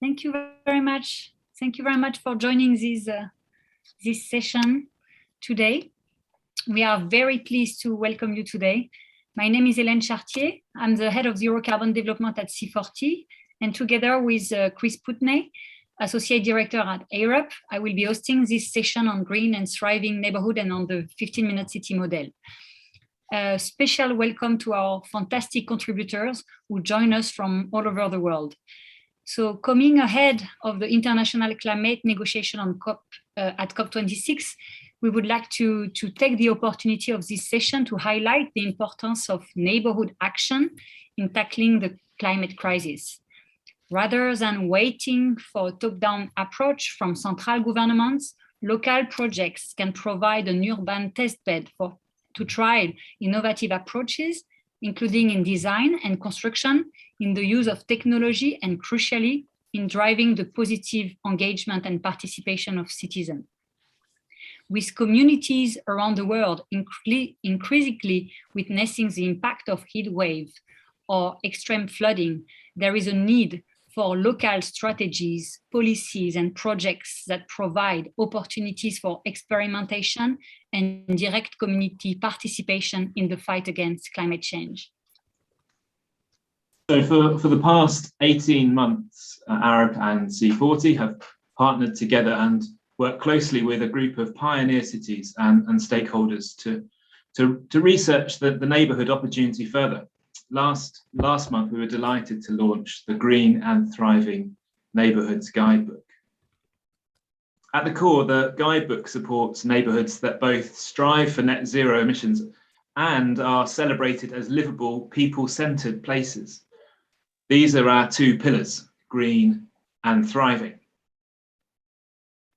Thank you very much. Thank you very much for joining this session today. We are very pleased to welcome you today. My name is Hélène Chartier. I'm the head of zero carbon development at C40, and together with Chris Putney, associate director at AERUP, I will be hosting this session on green and thriving neighborhood and on the 15-minute city model. A special welcome to our fantastic contributors who join us from all over the world. So coming ahead of the international climate negotiation on at COP26, we would like to take the opportunity of this session to highlight the importance of neighborhood action in tackling the climate crisis. Rather than waiting for a top-down approach from central governments, local projects can provide an urban testbed to try innovative approaches, including in design and construction, in the use of technology, and crucially, in driving the positive engagement and participation of citizens. With communities around the world increasingly witnessing the impact of heat waves or extreme flooding, there is a need for local strategies, policies, and projects that provide opportunities for experimentation and direct community participation in the fight against climate change. So for the past 18 months, AERUP and C40 have partnered together and worked closely with a group of pioneer cities and stakeholders to research the neighbourhood opportunity further. Last month, we were delighted to launch the Green and Thriving Neighbourhoods Guidebook. At the core, the guidebook supports neighbourhoods that both strive for net zero emissions and are celebrated as livable, people-centred places. These are our two pillars, green and thriving.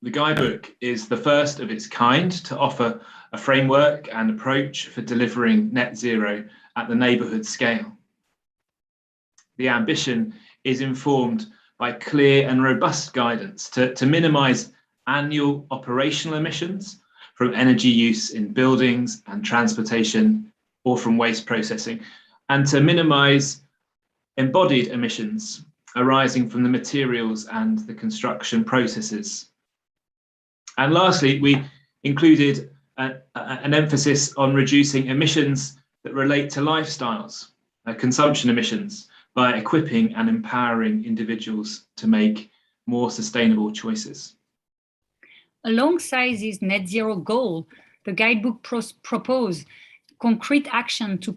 The guidebook is the first of its kind to offer a framework and approach for delivering net zero at the neighbourhood scale. The ambition is informed by clear and robust guidance to minimise annual operational emissions from energy use in buildings and transportation or from waste processing, and to minimise embodied emissions arising from the materials and the construction processes. And lastly, we included an emphasis on reducing emissions that relate to lifestyles, consumption emissions, by equipping and empowering individuals to make more sustainable choices. Alongside this net zero goal, the guidebook proposes concrete action to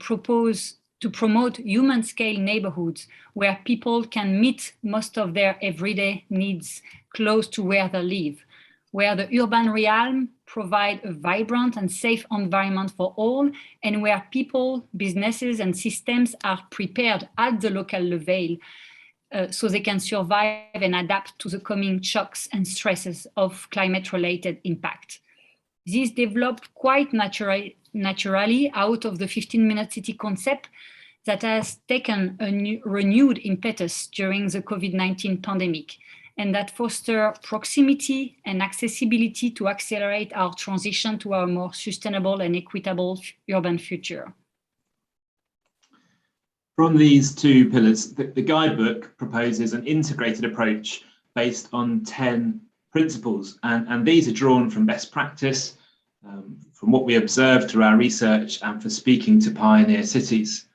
promote human-scale neighborhoods where people can meet most of their everyday needs close to where they live, where the urban realm provide a vibrant and safe environment for all, and where people, businesses, and systems are prepared at the local level so they can survive and adapt to the coming shocks and stresses of climate-related impact. This developed quite naturally out of the 15-minute city concept that has taken a renewed impetus during the COVID-19 pandemic, and that foster proximity and accessibility to accelerate our transition to a more sustainable and equitable urban future. From these two pillars, the guidebook proposes an integrated approach based on 10 principles, and these are drawn from best practice, from what we observed through our research and for speaking to pioneer cities.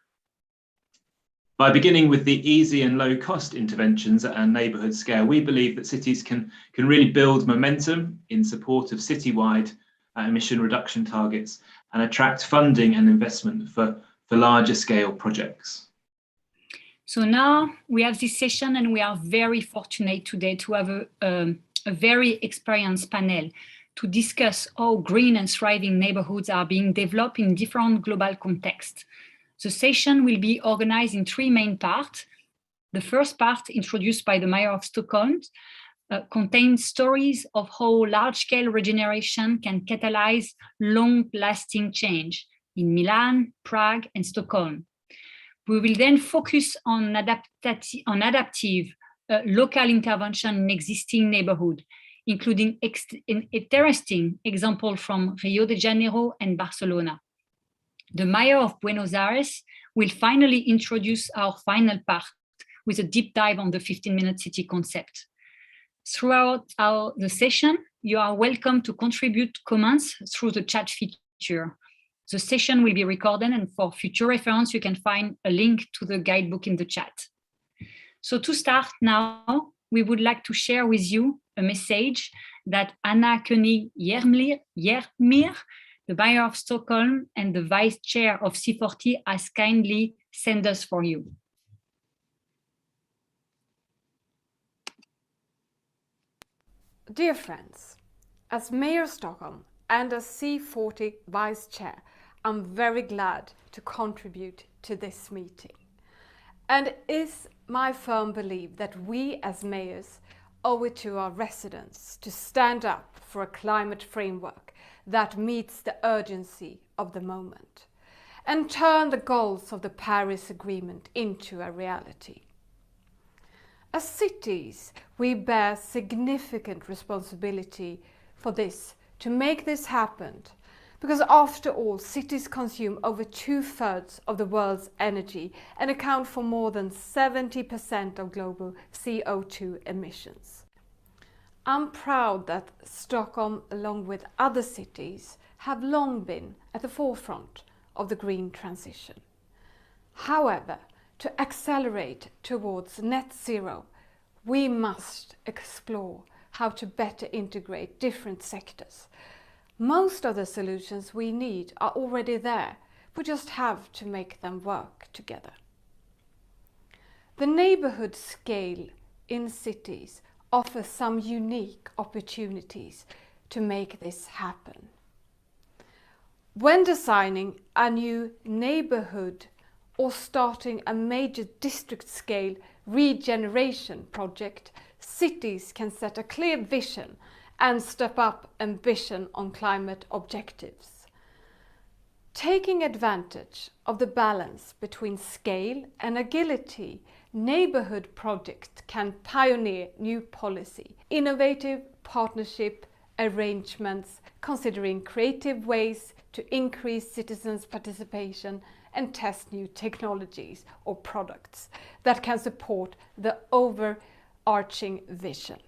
By beginning with the easy and low cost interventions at a neighbourhood scale, we believe that cities can really build momentum in support of citywide emission reduction targets and attract funding and investment for larger scale projects. So now we have this session, and we are very fortunate today to have a very experienced panel to discuss how green and thriving neighborhoods are being developed in different global contexts. The session will be organized in three main parts. The first part, introduced by the Mayor of Stockholm, contains stories of how large-scale regeneration can catalyze long-lasting change in Milan, Prague, and Stockholm. We will then focus on adaptive local intervention in existing neighborhood, including an interesting example from Rio de Janeiro and Barcelona. The Mayor of Buenos Aires will finally introduce our final part with a deep dive on the 15-minute city concept. Throughout the session, you are welcome to contribute comments through the chat feature. The session will be recorded, and for future reference, you can find a link to the guidebook in the chat. So to start now, we would like to share with you a message that Anna König Jermir, the Mayor of Stockholm and the Vice Chair of C40, has kindly sent us for you. Dear friends, as Mayor of Stockholm and as C40 Vice Chair, I'm very glad to contribute to this meeting. And it is my firm belief that we as mayors owe it to our residents to stand up for a climate framework that meets the urgency of the moment and turn the goals of the Paris Agreement into a reality. As cities, we bear significant responsibility for this, to make this happen, because after all, cities consume over 2/3 of the world's energy and account for more than 70% of global CO2 emissions. I'm proud that Stockholm, along with other cities, have long been at the forefront of the green transition. However, to accelerate towards net zero, we must explore how to better integrate different sectors. Most of the solutions we need are already there. We just have to make them work together. The neighborhood scale in cities offers some unique opportunities to make this happen. When designing a new neighborhood or starting a major district-scale regeneration project, cities can set a clear vision and step up ambition on climate objectives. Taking advantage of the balance between scale and agility, neighborhood projects can pioneer new policy, innovative partnership arrangements, considering creative ways to increase citizens' participation and test new technologies or products that can support the overarching vision.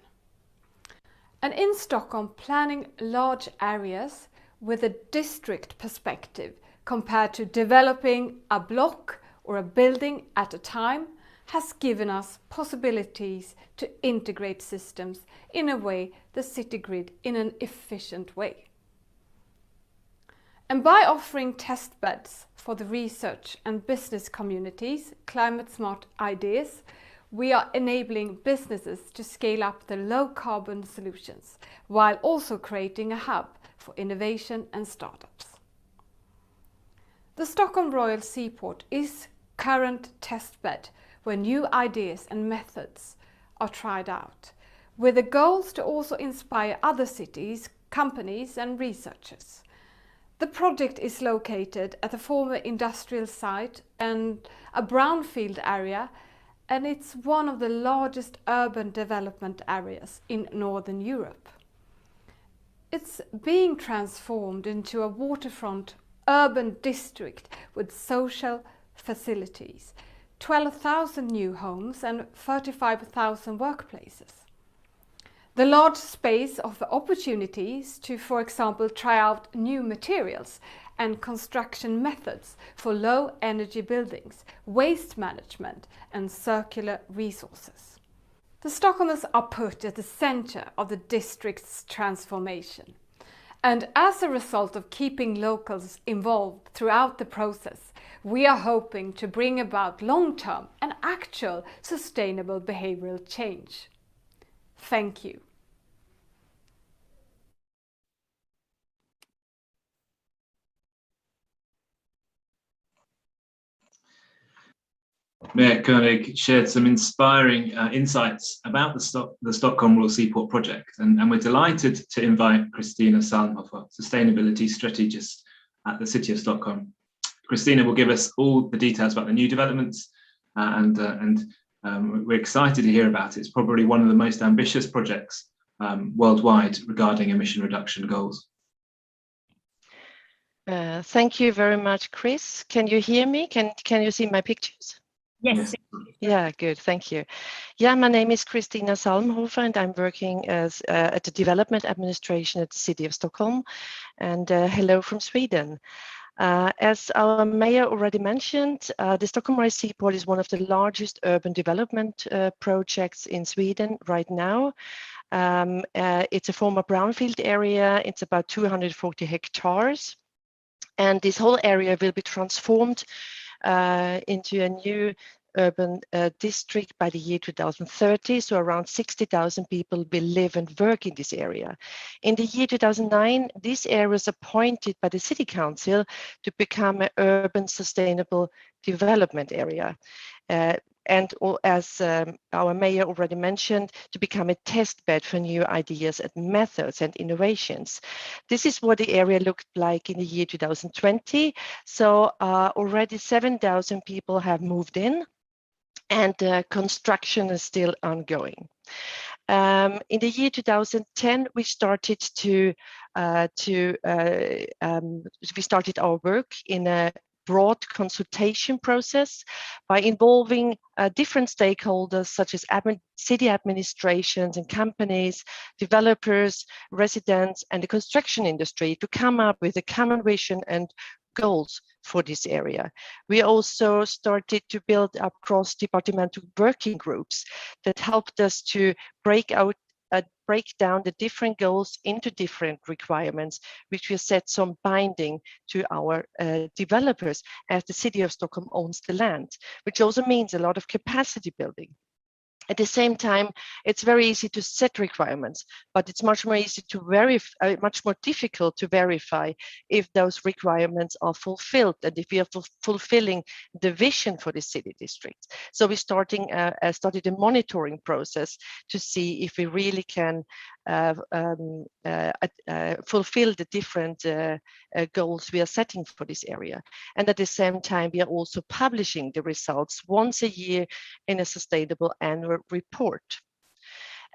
And in Stockholm, planning large areas with a district perspective compared to developing a block or a building at a time has given us possibilities to integrate systems in a way, the city grid, in an efficient way. And by offering test beds for the research and business communities, climate smart ideas, we are enabling businesses to scale up the low carbon solutions while also creating a hub for innovation and startups. The Stockholm Royal Seaport is current test bed where new ideas and methods are tried out, with the goals to also inspire other cities, companies and researchers. The project is located at a former industrial site and a brownfield area, and it's one of the largest urban development areas in Northern Europe. It's being transformed into a waterfront urban district with social facilities, 12,000 new homes and 35,000 workplaces. The large space offers opportunities to, for example, try out new materials and construction methods for low energy buildings, waste management and circular resources. The Stockholmers are put at the center of the district's transformation. And as a result of keeping locals involved throughout the process, we are hoping to bring about long-term and actual sustainable behavioral change. Thank you. Mayor König shared some inspiring insights about the Stockholm Royal Seaport project, and we're delighted to invite Christina Salmhofer, Sustainability Strategist at the City of Stockholm. Christina will give us all the details about the new developments, and we're excited to hear about it. It's probably one of the most ambitious projects worldwide regarding emission reduction goals. Thank you very much, Chris. Can you hear me? Can you see my pictures? Yes. Yeah, good. Thank you. Yeah, my name is Kristina Salmhofer, and I'm working as at the development administration at the City of Stockholm. And hello from Sweden. As our mayor already mentioned, the Stockholm Rise Seaport is one of the largest urban development projects in Sweden right now. It's a former brownfield area. It's about 240 hectares. And this whole area will be transformed into a new urban district by the year 2030. So around 60,000 people will live and work in this area. In the year 2009, this area was appointed by the City Council to become an urban sustainable development area. And as our mayor already mentioned, to become a test bed for new ideas and methods and innovations. This is what the area looked like in the year 2020. So already 7,000 people have moved in, and construction is still ongoing. In the year 2010, we started we started our work in a broad consultation process by involving different stakeholders such as city administrations and companies, developers, residents, and the construction industry to come up with a common vision and goals for this area. We also started to build up cross-departmental working groups that helped us to break down the different goals into different requirements, which will set some binding to our developers, as the City of Stockholm owns the land, which also means a lot of capacity building. At the same time, it's very easy to set requirements, but it's much more easy to verify, much more difficult to verify if those requirements are fulfilled and if we are fulfilling the vision for the city district. So we started a monitoring process to see if we really can fulfill the different goals we are setting for this area. And at the same time, we are also publishing the results once a year in a sustainable annual report.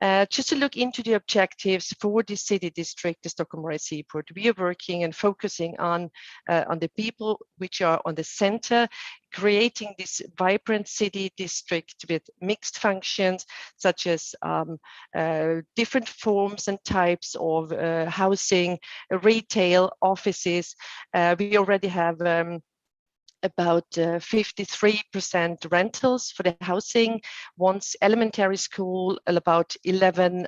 Just to look into the objectives for the city district, the Stockholm Rise Seaport, we are working and focusing on the people which are on the center, creating this vibrant city district with mixed functions, such as different forms and types of housing, retail, offices. We already have about 53% rentals for the housing, once elementary school, about 11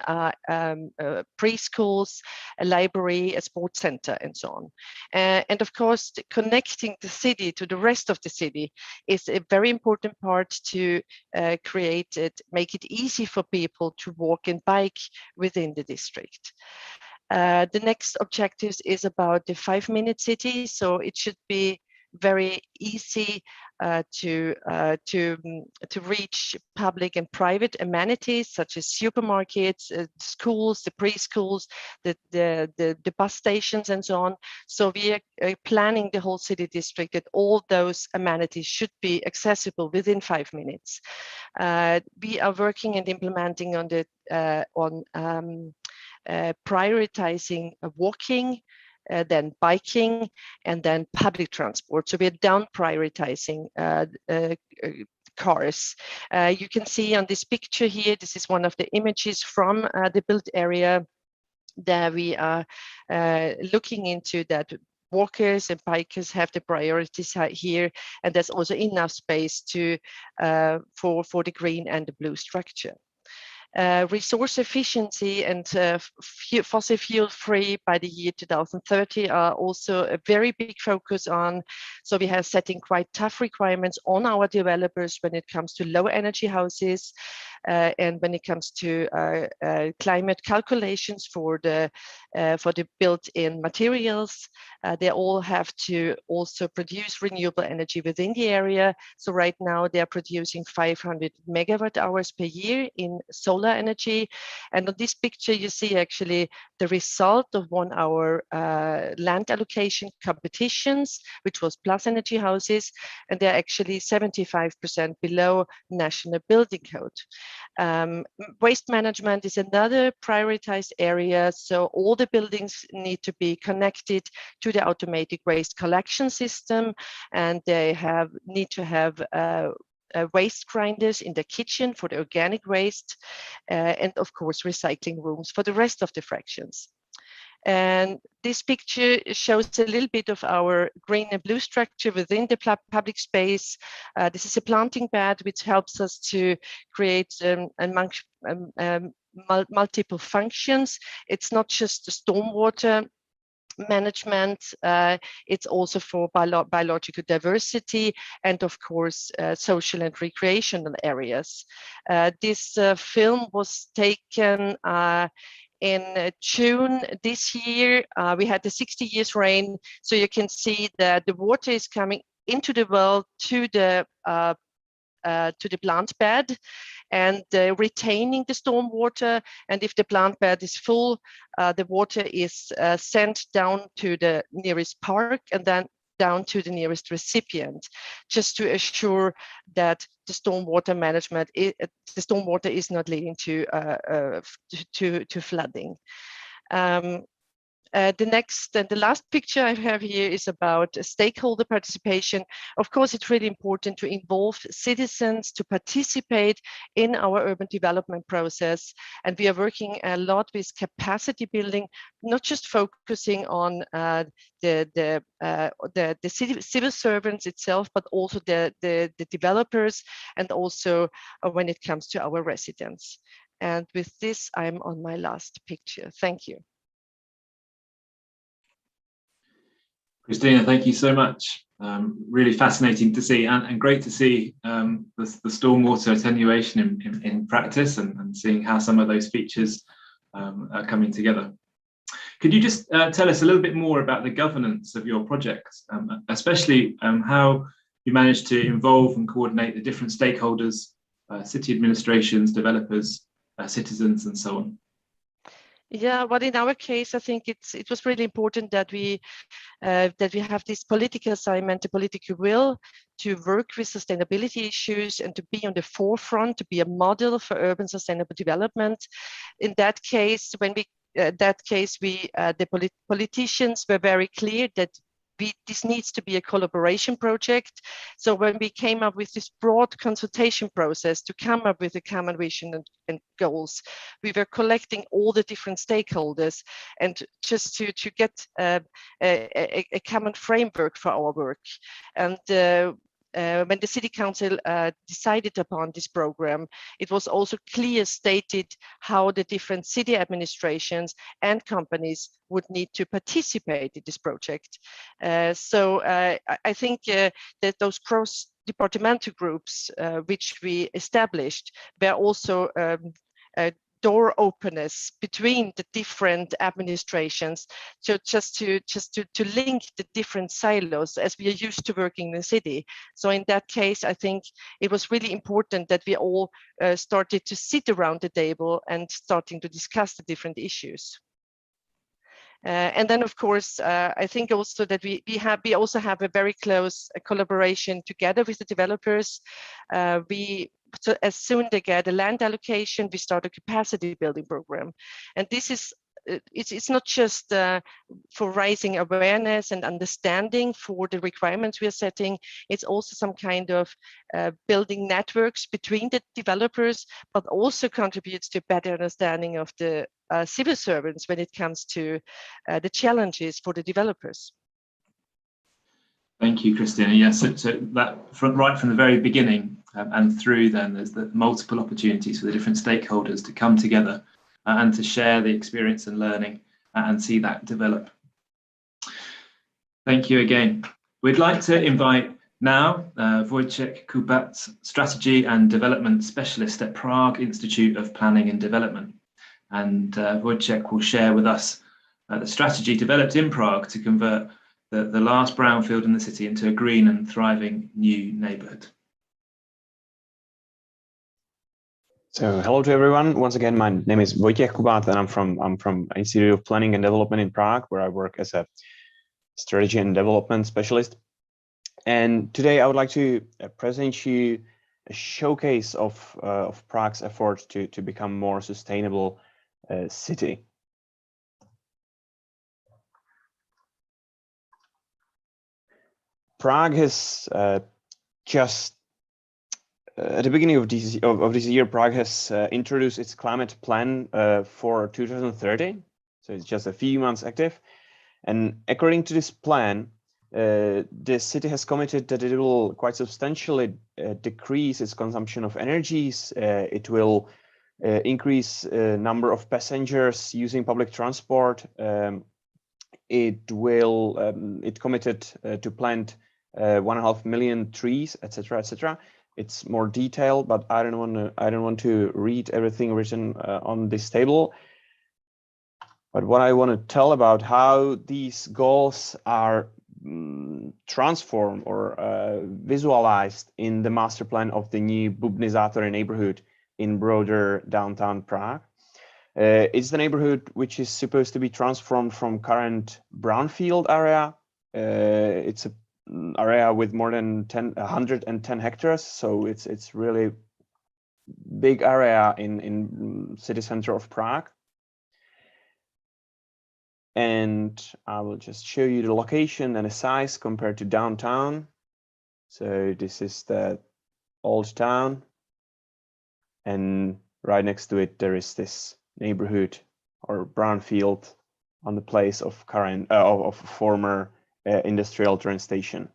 preschools, a library, a sports center, and so on. And of course, connecting the city to the rest of the city is a very important part to make it easy for people to walk and bike within the district. The next objectives is about the 5-minute city, so it should be very easy to reach public and private amenities such as supermarkets, schools, the preschools, the bus stations, and so on. So we are planning the whole city district that all those amenities should be accessible within 5 minutes. We are working and implementing on prioritizing walking, then biking, and then public transport. So we're down prioritizing cars. You can see on this picture here, this is one of the images from the built area that we are looking into, that walkers and bikers have the priorities here, and there's also enough space to for the green and the blue structure. Resource efficiency and fossil fuel free by the year 2030 are also a very big focus on. So we have setting quite tough requirements on our developers when it comes to low energy houses and when it comes to climate calculations for the built-in materials. They all have to also produce renewable energy within the area. So right now they're producing 500 megawatt hours per year in solar solar energy. And on this picture, you see actually the result of one of our land allocation competitions, which was Plus Energy houses, and they're actually 75% below national building code. Waste management is another prioritized area. So all the buildings need to be connected to the automatic waste collection system, and they need to have waste grinders in the kitchen for the organic waste, and of course recycling rooms for the rest of the fractions. And this picture shows a little bit of our green and blue structure within the public space. This is a planting bed which helps us to create multiple functions. It's not just the stormwater management, it's also for biological diversity and of course social and recreational areas. This film was taken in June this year. We had the 60 years rain, so you can see that the water is coming into the well to the plant bed and retaining the storm water. And if the plant bed is full, the water is sent down to the nearest park and then down to the nearest recipient, just to assure that the stormwater management, the stormwater is not leading to flooding. The next and the last picture I have here is about stakeholder participation. Of course, it's really important to involve citizens to participate in our urban development process. And we are working a lot with capacity building, not just focusing on the civil servants itself, but also the developers, and also when it comes to our residents. And with this, I'm on my last picture. Thank you. Christina, thank you so much. Really fascinating to see, and great to see the stormwater attenuation in practice, and seeing how some of those features are coming together. Could you just tell us a little bit more about the governance of your project, especially how you managed to involve and coordinate the different stakeholders, city administrations, developers, citizens, and so on? Yeah, but in our case, I think it was really important that we have this political assignment, the political will to work with sustainability issues and to be on the forefront, to be a model for urban sustainable development. In that case, the politicians were very clear that this needs to be a collaboration project. So when we came up with this broad consultation process to come up with a common vision and goals, we were collecting all the different stakeholders, and just to get a common framework for our work. And when the City Council decided upon this program, it was also clear stated how the different city administrations and companies would need to participate in this project. So I think that those cross-departmental groups which we established were also door openers between the different administrations, so just to link the different silos as we are used to working in the city. So in that case, I think it was really important that we all started to sit around the table and starting to discuss the different issues. And then, of course, I think also that we also have a very close collaboration together with the developers. So as soon as they get a land allocation, we start a capacity building program. And this is, it's not just for raising awareness and understanding for the requirements we are setting, it's also some kind of building networks between the developers, but also contributes to better understanding of the civil servants when it comes to the challenges for the developers. Thank you, Christina. Yes, so that right from the very beginning and through then, there's the multiple opportunities for the different stakeholders to come together and to share the experience and learning and see that develop. Thank you again. We'd like to invite now Wojciech Kupat, Strategy and Development Specialist at Prague Institute of Planning and Development. And Wojciech will share with us the strategy developed in Prague to convert the last brownfield in the city into a green and thriving new neighbourhood. So hello to everyone. Once again, my name is Wojciech Kubat, and I'm from Institute of Planning and Development in Prague, where I work as a strategy and development specialist. And today I would like to present you a showcase of Prague's efforts to become more sustainable city. Prague has just at the beginning of this year, Prague has introduced its climate plan for 2030. So it's just a few months active. And according to this plan, the city has committed that it will quite substantially decrease its consumption of energies. It will increase number of passengers using public transport. It committed to plant 1.5 million trees, etc., etc. It's more detailed, but I don't want to read everything written on this table. But what I want to tell about how these goals are transformed or visualized in the master plan of the new Bubny neighborhood in broader downtown Prague. It's the neighborhood which is supposed to be transformed from current brownfield area. It's a area with more than 110 hectares, so it's really big area in city center of Prague. And I will just show you the location and the size compared to downtown. So this is the old town, and right next to it there is this neighborhood or brownfield on the place of current of former industrial train station.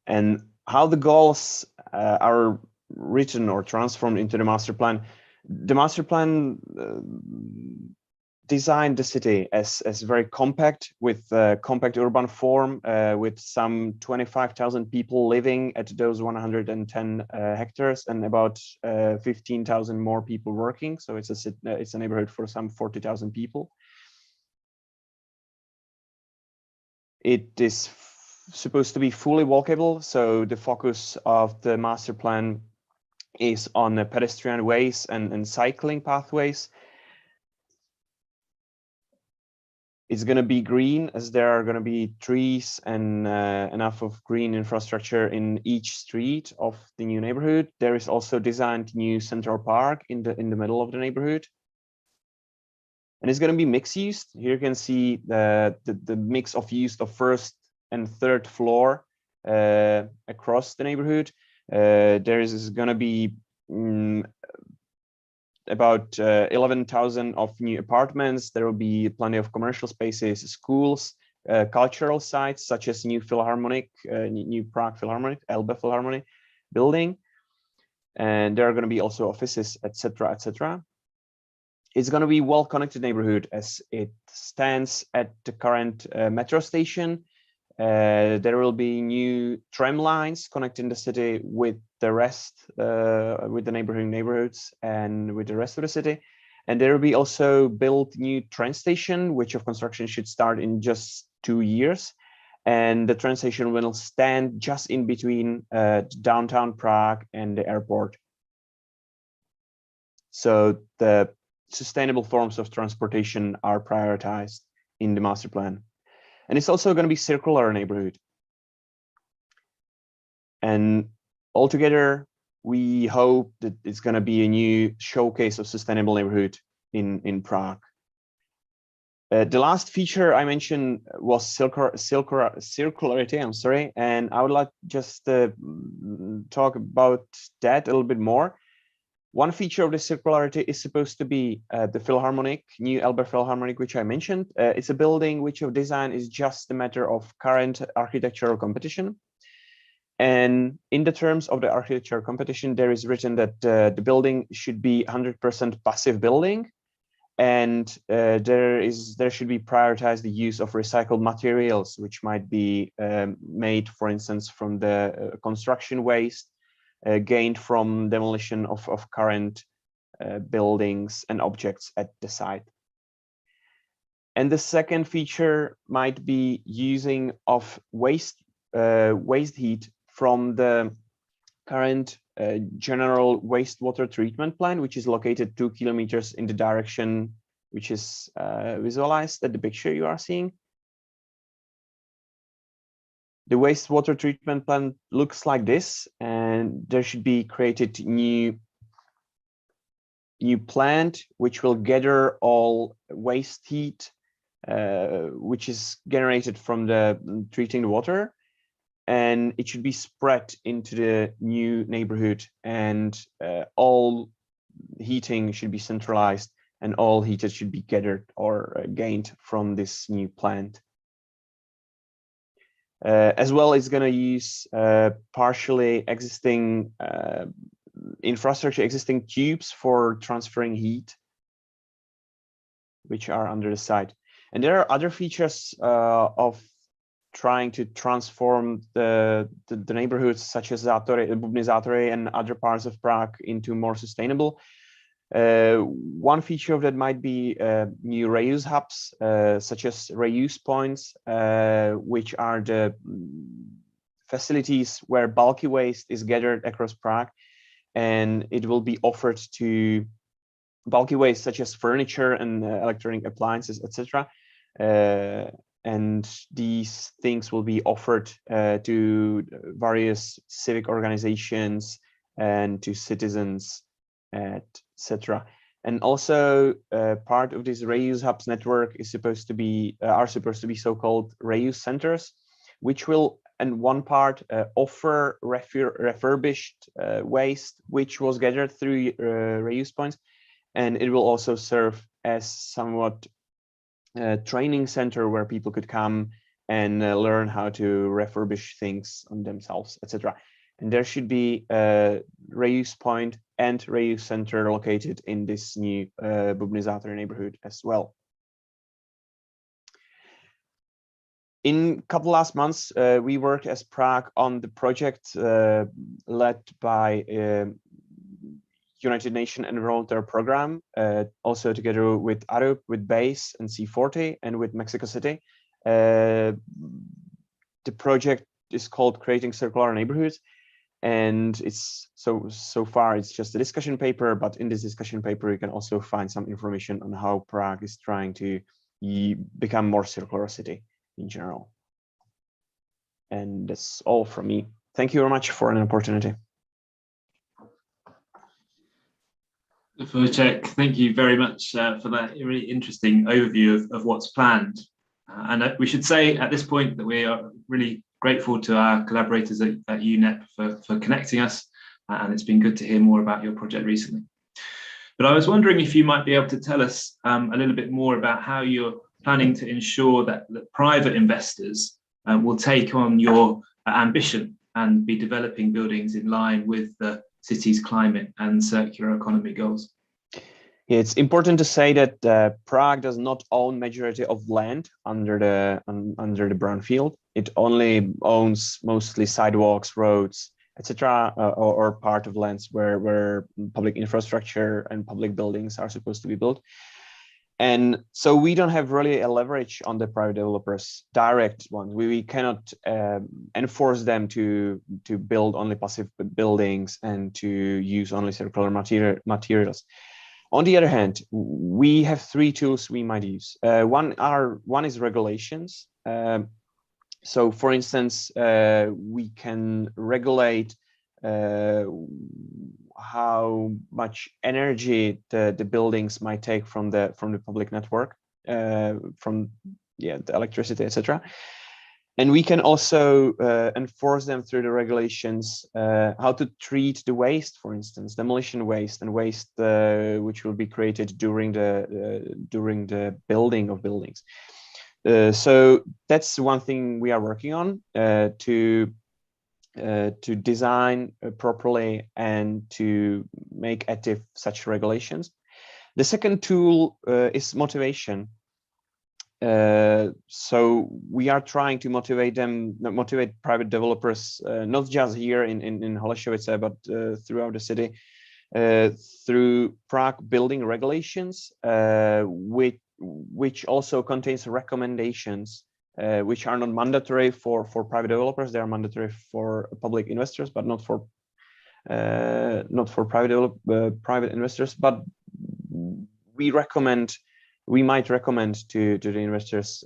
And how the goals are written or transformed into the master plan. The master plan designed the city as very compact, with compact urban form, with some 25,000 people living at those 110 hectares and about 15,000 more people working. So it's a neighborhood for some 40,000 people. It is supposed to be fully walkable, so the focus of the master plan is on pedestrian ways and cycling pathways. It's going to be green, as there are going to be trees and enough of green infrastructure in each street of the new neighborhood. There is also designed new central park in the middle of the neighborhood. And it's going to be mixed use. Here you can see the mix of use of first and third floor across the neighborhood. There is going to be about 11,000 of new apartments. There will be plenty of commercial spaces, schools, cultural sites such as new Philharmonic, new Prague Philharmonic, Elbe Philharmonic building, and there are going to be also offices, etc., etc. It's going to be well-connected neighborhood as it stands at the current metro station. There will be new tram lines connecting the city with the rest, with the neighborhoods and with the rest of the city. And there will be also built new train station, which of construction should start in just 2 years. And the train station will stand just in between downtown Prague and the airport. So the sustainable forms of transportation are prioritized in the master plan. And it's also going to be circular neighborhood. And altogether, we hope that it's going to be a new showcase of sustainable neighborhood in Prague. The last feature I mentioned was circularity, I'm sorry, and I would like just talk about that a little bit more. One feature of the circularity is supposed to be the Philharmonic, new Elbe Philharmonic, which I mentioned. It's a building which of design is just a matter of current architectural competition. And in the terms of the architectural competition, there is written that the building should be 100% passive building, and there should be prioritized the use of recycled materials, which might be made, for instance, from the construction waste gained from demolition of current buildings and objects at the site. And the second feature might be using of waste heat from the current general wastewater treatment plant, which is located 2 kilometers in the direction which is visualized at the picture you are seeing. The wastewater treatment plant looks like this, and there should be created new plant which will gather all waste heat which is generated from the treating the water, and it should be spread into the new neighborhood, and all heating should be centralized, and all heated should be gathered or gained from this new plant. As well, it's going to use partially existing infrastructure, existing tubes for transferring heat, which are under the site. And there are other features of trying to transform the neighborhoods, such as Bubny Zátory and other parts of Prague, into more sustainable. One feature of that might be new reuse hubs, such as reuse points, which are the facilities where bulky waste is gathered across Prague, and it will be offered to bulky waste such as furniture and electronic appliances, etc. And these things will be offered to various civic organizations and to citizens, etc. And also part of this reuse hubs network is supposed to be so-called reuse centers, which will, in one part, offer refurbished waste which was gathered through reuse points, and it will also serve as somewhat training center where people could come and learn how to refurbish things on themselves, etc. And there should be a reuse point and reuse center located in this new Bubny Zátory neighborhood as well. In a couple last months, we worked as Prague on the project led by United Nations Environmental Program, also together with ARUP, with BASE and C40, and with Mexico City. The project is called Creating Circular Neighborhoods, and it's so far it's just a discussion paper, but in this discussion paper you can also find some information on how Prague is trying to become more circular city in general. And that's all from me. Thank you very much for an opportunity. Wojciech, thank you very much for that really interesting overview of what's planned. And we should say at this point that we are really grateful to our collaborators at UNEP for connecting us, and it's been good to hear more about your project recently. But I was wondering if you might be able to tell us a little bit more about how you're planning to ensure that private investors will take on your ambition and be developing buildings in line with the city's climate and circular economy goals. Yeah, it's important to say that Prague does not own majority of land under the brownfield. It only owns mostly sidewalks, roads, etc., or part of lands where public infrastructure and public buildings are supposed to be built. And so we don't have really a leverage on the private developers, direct ones. We cannot enforce them to build only passive buildings and to use only circular materials. On the other hand, we have three tools we might use. One is regulations. So, for instance, we can regulate how much energy the buildings might take from the public network, from the electricity, etc. And we can also enforce them through the regulations, how to treat the waste, for instance, demolition waste and waste which will be created during the building of buildings. So that's one thing we are working on, to design properly and to make active such regulations. The second tool is motivation. So we are trying to motivate private developers, not just here in Holešovice, but throughout the city, through Prague building regulations, which also contains recommendations which are not mandatory for private developers. They are mandatory for public investors, but not for not for private investors, but we might recommend to the investors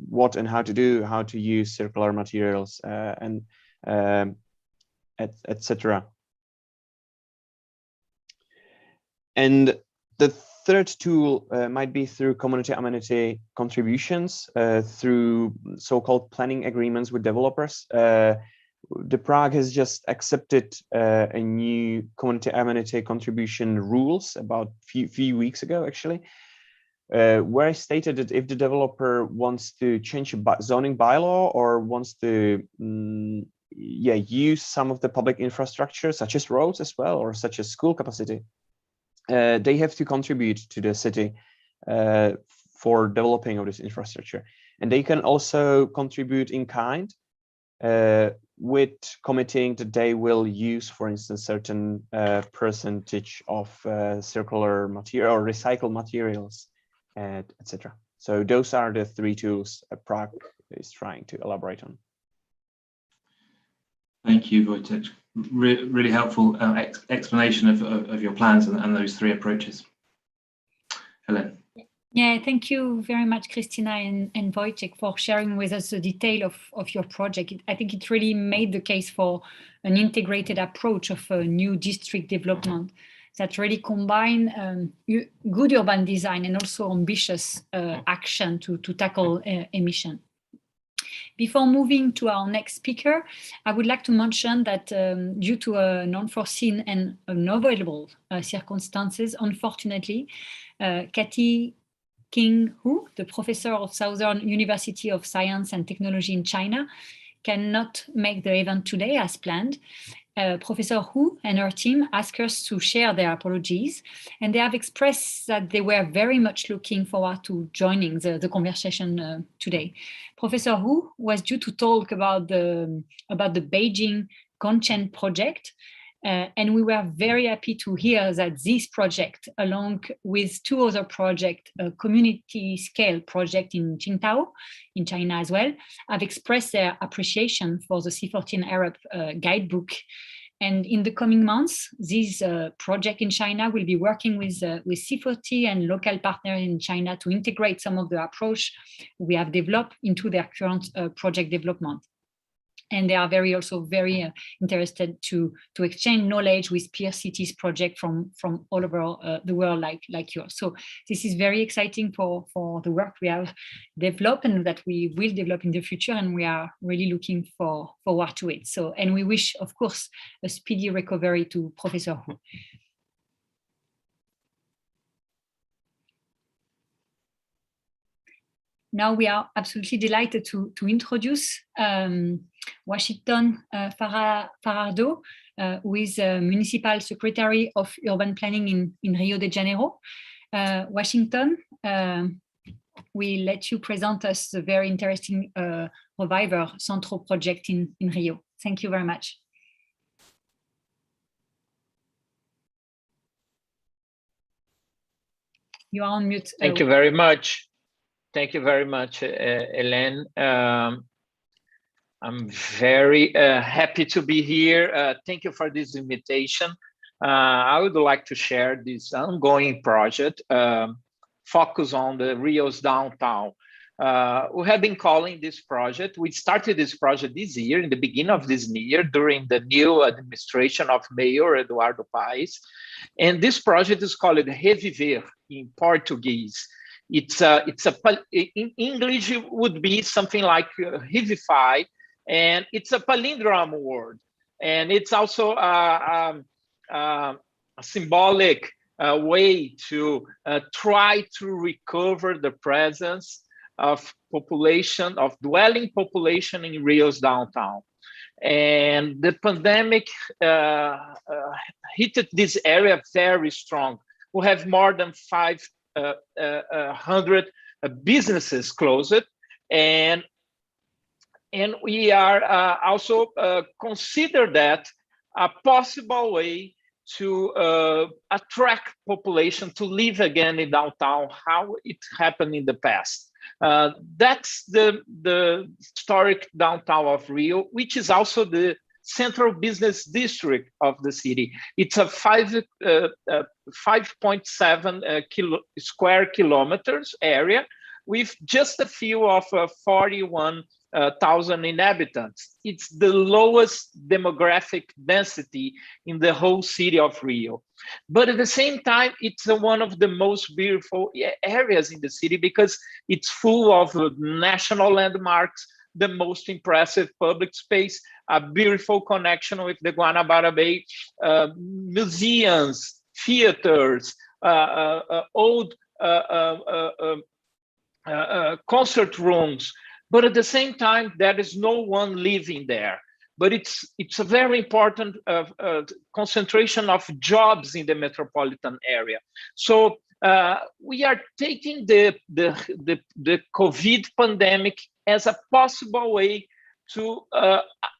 what and how to do, how to use circular materials, and etc. And the third tool might be through community amenity contributions, through so-called planning agreements with developers. The Prague has just accepted a new community amenity contribution rules about few weeks ago, actually, where I stated that if the developer wants to change a zoning bylaw or wants to use some of the public infrastructure, such as roads as well, or such as school capacity, they have to contribute to the city for developing of this infrastructure. And they can also contribute in kind, with committing that they will use, for instance, certain percentage of circular material or recycled materials, etc. So those are the three tools Prague is trying to elaborate on. Thank you, Wojciech. Really helpful explanation of your plans and those three approaches. Helen. Yeah, thank you very much, Christina and Wojciech, for sharing with us the detail of your project. I think it really made the case for an integrated approach of a new district development that really combine good urban design and also ambitious action to tackle emission. Before moving to our next speaker, I would like to mention that due to an unforeseen and unavoidable circumstances, unfortunately, Cathy King Hu, the professor of Southern University of Science and Technology in China, cannot make the event today as planned. Professor Hu and her team asked us to share their apologies, and they have expressed that they were very much looking forward to joining the conversation today. Professor Hu was due to talk about the Beijing Gongchen project, and we were very happy to hear that this project, along with two other projects, a community scale project in Qingdao, in China as well, have expressed their appreciation for the C14 Arab guidebook. And in the coming months, this project in China will be working with C40 and local partners in China to integrate some of the approach we have developed into their current project development. And they are also very interested to exchange knowledge with peer cities project from all over the world like yours. So this is very exciting for the work we have developed and that we will develop in the future, and we are really looking forward to it. So, and we wish, of course, a speedy recovery to Professor Hu. Now we are absolutely delighted to introduce Washington Fajardo, who is Municipal Secretary of Urban Planning in Rio de Janeiro. Washington, we let you present us the very interesting Reviver Centro project in Rio. Thank you very much. You are on mute. Thank you very much. Thank you very much, Hélène. I'm very happy to be here. Thank you for this invitation. I would like to share this ongoing project, focus on the Rio's downtown. We have been calling this project, we started this project this year, in the beginning of this year, during the new administration of Mayor Eduardo Paes. And this project is called Reviver in Portuguese. In English, it would be something like revivify, and it's a palindrome word. And it's also a symbolic way to try to recover the presence of population, of dwelling population in Rio's downtown. And the pandemic hit this area very strong. We have more than 500 businesses closed, and we are also consider that a possible way to attract population to live again in downtown, how it happened in the past. That's the historic downtown of Rio, which is also the central business district of the city. It's a 5.7 square kilometers area with just a few of 41,000 inhabitants. It's the lowest demographic density in the whole city of Rio. But at the same time, it's one of the most beautiful areas in the city because it's full of national landmarks, the most impressive public space, a beautiful connection with the Guanabara Bay, museums, theaters, old concert rooms. But at the same time, there is no one living there. But it's a very important concentration of jobs in the metropolitan area. So we are taking the COVID pandemic as a possible way to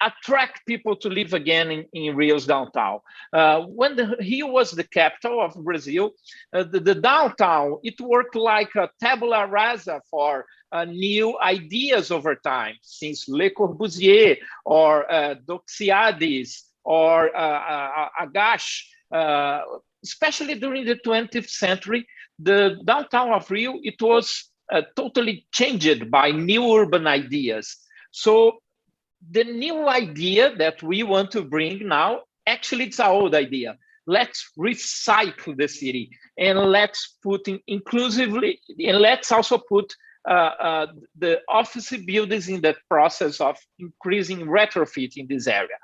attract people to live again in Rio's downtown. When Rio was the capital of Brazil, the downtown, it worked like a tabula rasa for new ideas over time, since Le Corbusier or Doxiadis or Agache, especially during the 20th century, the downtown of Rio, it was totally changed by new urban ideas. So the new idea that we want to bring now, actually it's an old idea. Let's recycle the city and let's put in inclusively, and let's also put the office buildings in the process of increasing retrofit in this area.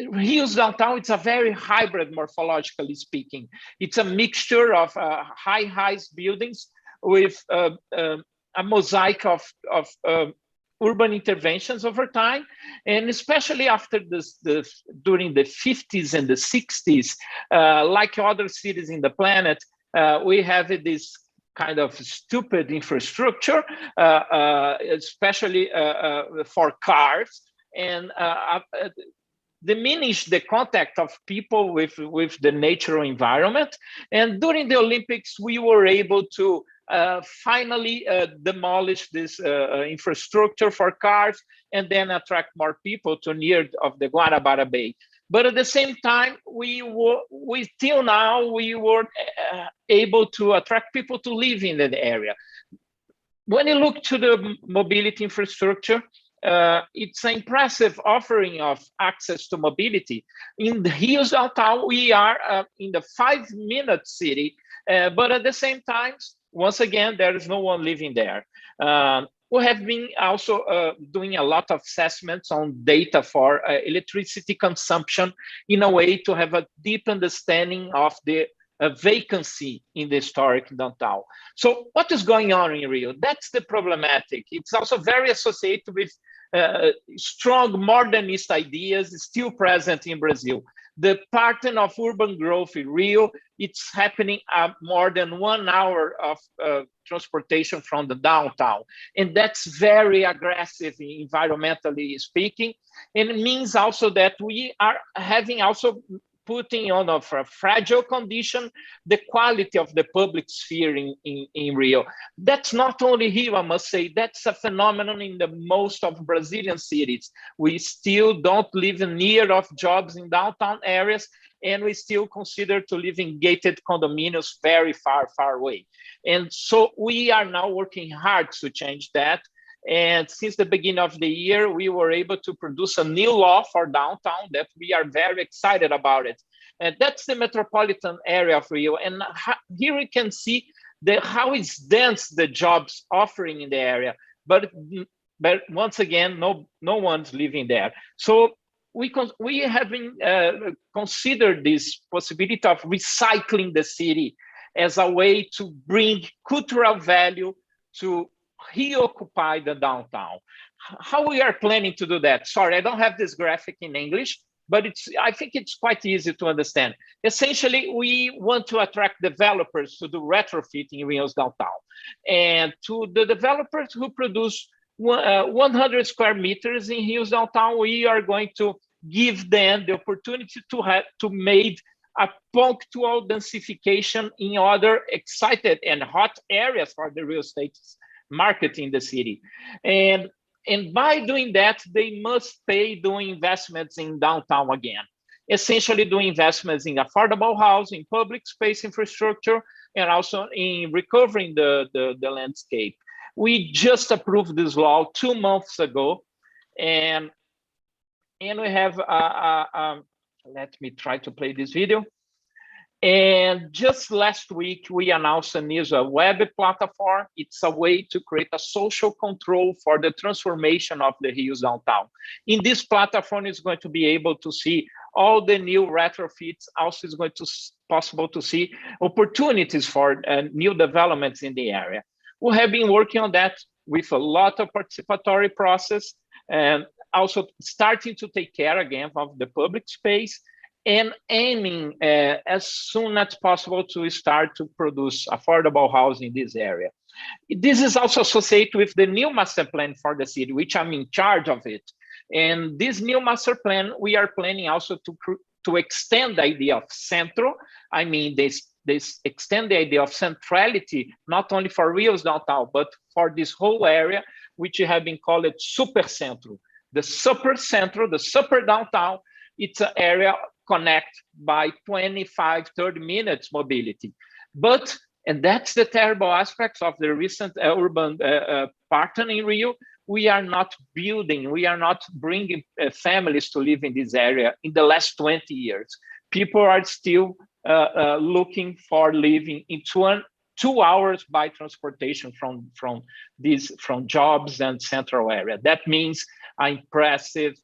Rio's downtown, it's a very hybrid, morphologically speaking. It's a mixture of high-rise buildings with a mosaic of urban interventions over time, and especially after during the 50s and the 60s, like other cities in the planet, we have this kind of stupid infrastructure, especially for cars, and diminish the contact of people with the natural environment. And during the Olympics, we were able to finally demolish this infrastructure for cars and then attract more people to near of the Guanabara Bay. But at the same time, we were able to attract people to live in that area. When you look to the mobility infrastructure, it's an impressive offering of access to mobility. In the Rio's downtown, we are in the 5-minute city, but at the same time, once again, there is no one living there. We have been also doing a lot of assessments on data for electricity consumption in a way to have a deep understanding of the vacancy in the historic downtown. So what is going on in Rio? That's the problematic. It's also very associated with strong modernist ideas still present in Brazil. The pattern of urban growth in Rio, it's happening at more than 1 hour of transportation from the downtown. And that's very aggressive environmentally speaking. And it means also that we are having also putting on a fragile condition the quality of the public sphere in Rio. That's not only Rio, I must say, that's a phenomenon in the most of Brazilian cities. We still don't live near of jobs in downtown areas, and we still consider to live in gated condominiums very far, far away. And so we are now working hard to change that. And since the beginning of the year, we were able to produce a new law for downtown that we are very excited about it. And that's the metropolitan area of Rio. And here we can see how it's dense the jobs offering in the area. But once again, no one's living there. So we have been considered this possibility of recycling the city as a way to bring cultural value to reoccupy the downtown. How we are planning to do that? Sorry, I don't have this graphic in English, but I think it's quite easy to understand. Essentially, we want to attract developers to do retrofit in Rio's downtown. And to the developers who produce 100 square meters in Rio's downtown, we are going to give them the opportunity to make a punctual densification in other excited and hot areas for the real estate market in the city. And And by doing that, they must pay doing investments in downtown again. Essentially doing investments in affordable housing, public space infrastructure, and also in recovering the landscape. We just approved this law 2 months ago, and we have, let me try to play this video. And just last week, we announced a web platform. It's a way to create a social control for the transformation of the Rio's downtown. In this platform, it's going to be able to see all the new retrofits. Also, it's going to possible to see opportunities for new developments in the area. We have been working on that with a lot of participatory process, and also starting to take care again of the public space, and aiming as soon as possible to start to produce affordable housing in this area. This is also associated with the new master plan for the city, which I'm in charge of it. And this new master plan, we are planning also to extend the idea of centro. I mean, this extend the idea of centrality, not only for Rio's downtown, but for this whole area, which have been called super centro. The super centro, the super downtown, it's an area connect by 25, 30 minutes mobility. But, and that's the terrible aspects of the recent urban pattern in Rio, we are not building, we are not bringing families to live in this area in the last 20 years. People are still looking for living in 2 hours by transportation from jobs and central area. That means an impressive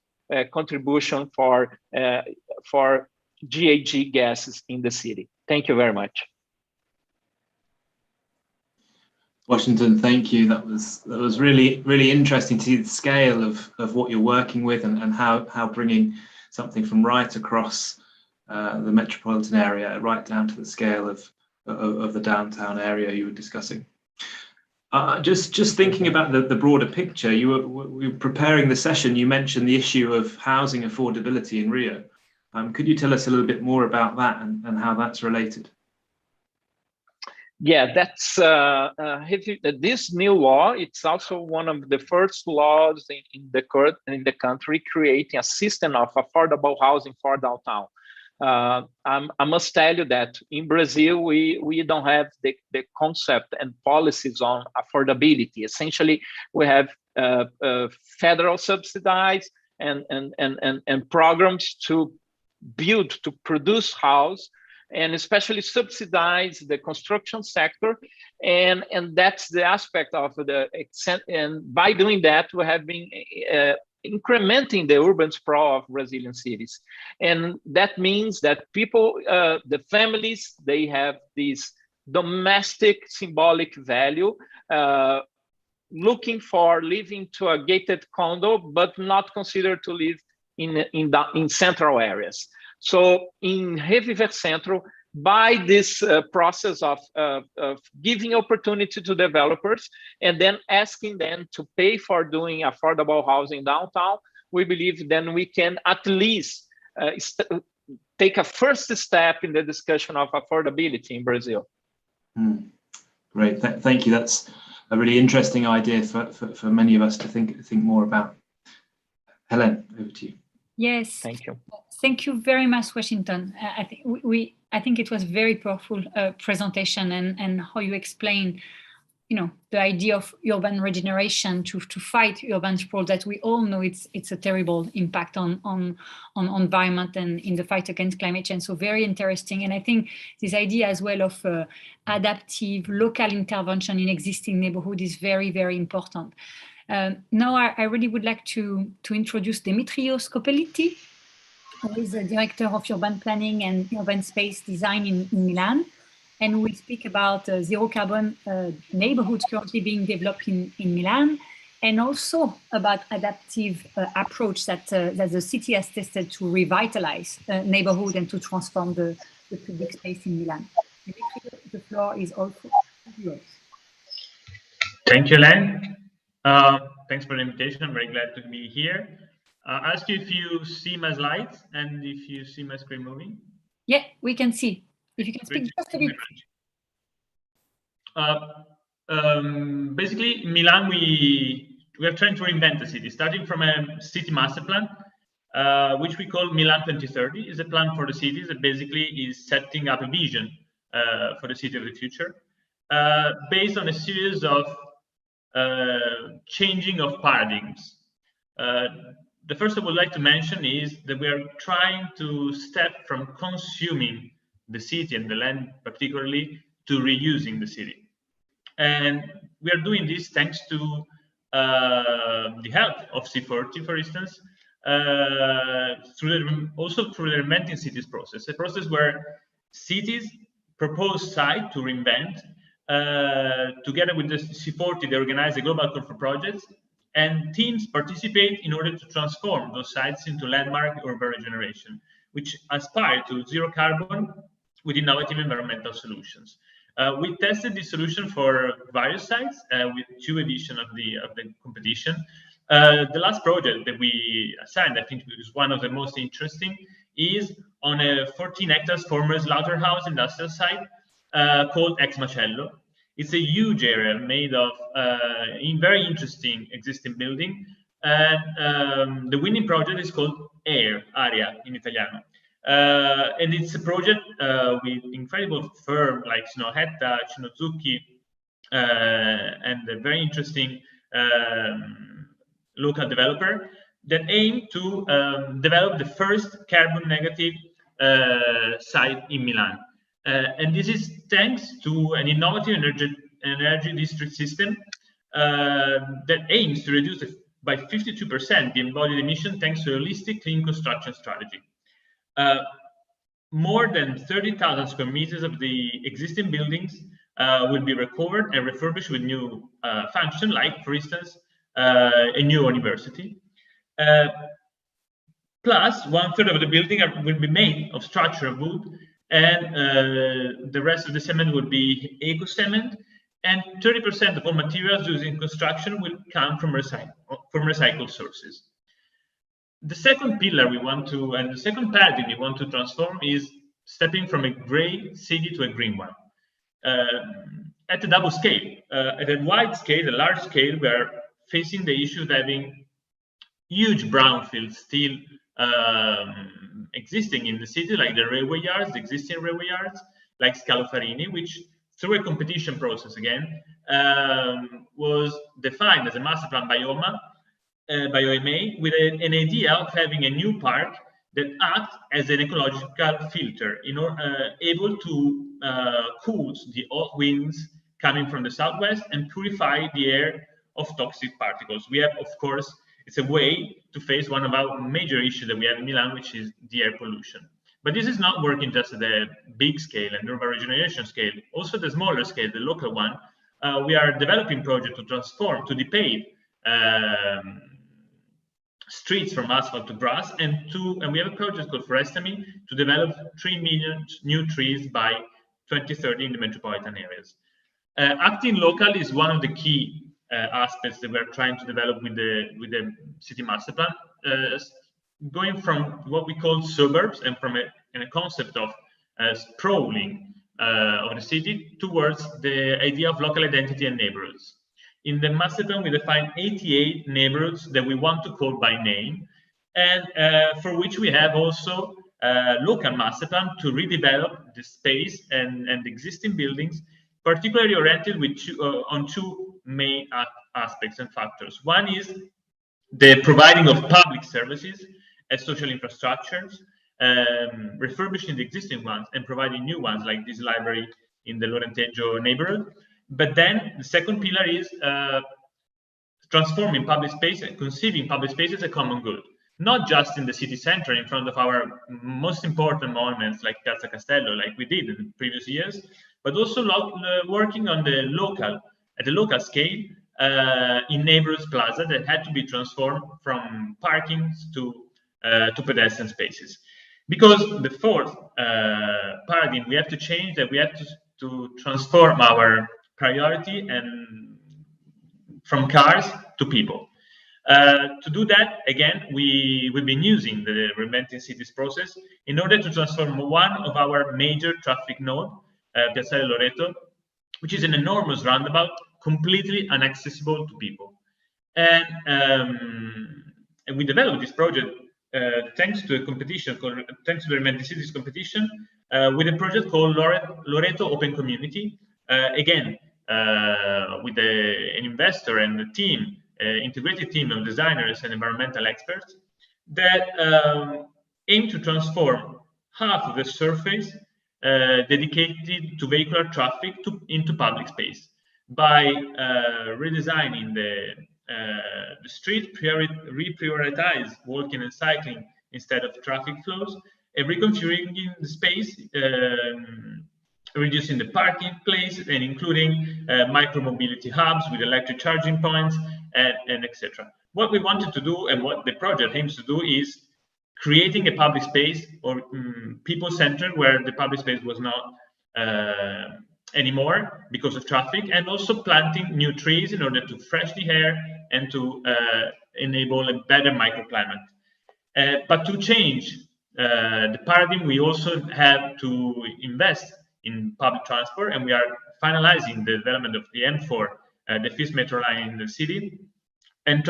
contribution for GHG gases in the city. Thank you very much. Washington, thank you. That was really interesting to see the scale of what you're working with, and how bringing something from right across the metropolitan area right down to the scale of the downtown area you were discussing. Just thinking about the broader picture, we were preparing the session, you mentioned the issue of housing affordability in Rio. Could you tell us a little bit more about that and how that's related? Yeah, that's this new law. It's also one of the first laws in the country creating a system of affordable housing for downtown. I must tell you that in Brazil, we don't have the concept and policies on affordability. Essentially, we have federal subsidies and programs to build, to produce house, and especially subsidize the construction sector, and that's the aspect of the extent. And by doing that, we have been incrementing the urban sprawl of Brazilian cities, and that means that people, the families, they have this domestic symbolic value, looking for living to a gated condo, but not considered to live in central areas. So in Reviver Centro, by this process of giving opportunity to developers and then asking them to pay for doing affordable housing downtown, we believe then we can at least take a first step in the discussion of affordability in Brazil. Great, thank you. That's a really interesting idea for many of us to think more about. Helen, over to you. Yes. Thank you. Thank you very much, Washington. I think it was very powerful presentation, and how you explain, the idea of urban regeneration to fight urban sprawl, that we all know it's a terrible impact on environment and in the fight against climate change. So very interesting. And I think this idea as well of adaptive local intervention in existing neighborhood is very, very important. Now I really would like to introduce Demetrios Kopeliti, who is the Director of Urban Planning and Urban Space Design in Milan. And we speak about zero carbon neighborhoods currently being developed in Milan, and also about adaptive approach that the city has tested to revitalize neighborhood and to transform the public space in Milan. Demetrios, the floor is also yours. Thank you, Len. Thanks for the invitation. I'm very glad to be here. I'll ask you if you see my slides and if you see my screen moving. Yeah, we can see. If you can speak just a bit. Basically, in Milan, we we are trying to reinvent the city, starting from a city master plan, which we call Milan 2030. Is a plan for the cities that basically is setting up a vision for the city of the future, based on a series of changing of paradigms. The first I would like to mention is that we are trying to step from consuming the city and the land particularly to reusing the city. And we are doing this thanks to the help of C40, for instance, also through the reinventing cities process, a process where cities propose site to reinvent. Together with the C40, they organize a global call for projects, and teams participate in order to transform those sites into landmark urban regeneration, which aspire to zero carbon with innovative environmental solutions. We tested this solution for various sites with 2 editions of the competition. The last project that we assigned, I think is one of the most interesting, is on a 14 hectares former slaughterhouse industrial site called Ex Macello. It's a huge area made of very interesting existing building, and the winning project is called Area in Italiano. And it's a project with incredible firm like Sinohetta, Shinozuki, and a very interesting local developer that aim to develop the first carbon negative site in Milan. And this is thanks to an innovative energy district system that aims to reduce by 52% the embodied emission thanks to a holistic clean construction strategy. More than 30,000 square meters of the existing buildings will be recovered and refurbished with new function, like, for instance, a new university. Plus, 1/3 of the building will be made of structural wood, and the rest of the cement will be eco-cement, and 30% of all materials used in construction will come from recycled sources. The second pillar we want to, and the second paradigm we want to transform is stepping from a gray city to a green one. At a double scale, at a wide scale, a large scale, we are facing the issue of having huge brownfields still existing in the city, like the railway yards, the existing railway yards, like Scalofarini, which through a competition process again was defined as a master plan by OMA, by OMA, with an idea of having a new park that acts as an ecological filter, able to cool the hot winds coming from the southwest and purify the air of toxic particles. We have, of course, it's a way to face one of our major issues that we have in Milan, which is the air pollution. But this is not working just at the big scale and urban regeneration scale. Also the smaller scale, the local one, we are developing projects to transform, to depave streets from asphalt to grass, and we have a project called Forestami to develop 3 million new trees by 2030 in the metropolitan areas. Acting local is one of the key aspects that we're trying to develop with the city master plan, going from what we call suburbs and from a concept of sprawling of the city towards the idea of local identity and neighborhoods. In the master plan, we define 88 neighborhoods that we want to call by name, and for which we have also local master plan to redevelop the space and the existing buildings, particularly oriented with on 2 main aspects and factors. One is the providing of public services as social infrastructures, refurbishing the existing ones and providing new ones like this library in the Lorenteggio neighborhood. But then the second pillar is transforming public space and conceiving public space as a common good, not just in the city center in front of our most important monuments like Piazza Castello, like we did in previous years, but also working on the local, at the local scale, in neighborhoods plaza that had to be transformed from parkings to pedestrian spaces. Because the fourth paradigm we have to change, that we have to transform our priority and from cars to people. To do that, again, we've been using the Reinventing Cities process in order to transform one of our major traffic nodes, Piazzale Loreto, which is an enormous roundabout, completely inaccessible to people. And we developed this project thanks to a competition called, thanks to the Regeneration Cities competition, with a project called Loreto Open Community. Again, with an investor and a team, integrated team of designers and environmental experts that aim to transform half of the surface dedicated to vehicular traffic into public space by redesigning the street, reprioritize walking and cycling instead of traffic flows, and reconfiguring the space, reducing the parking place, and including micro-mobility hubs with electric charging points, and etc. What we wanted to do, and what the project aims to do, is creating a public space or people center where the public space was not anymore because of traffic, and also planting new trees in order to fresh the air and to enable a better microclimate. But to change the paradigm, we also have to invest in public transport, and we are finalizing the development of the M4, the fifth metro line in the city, and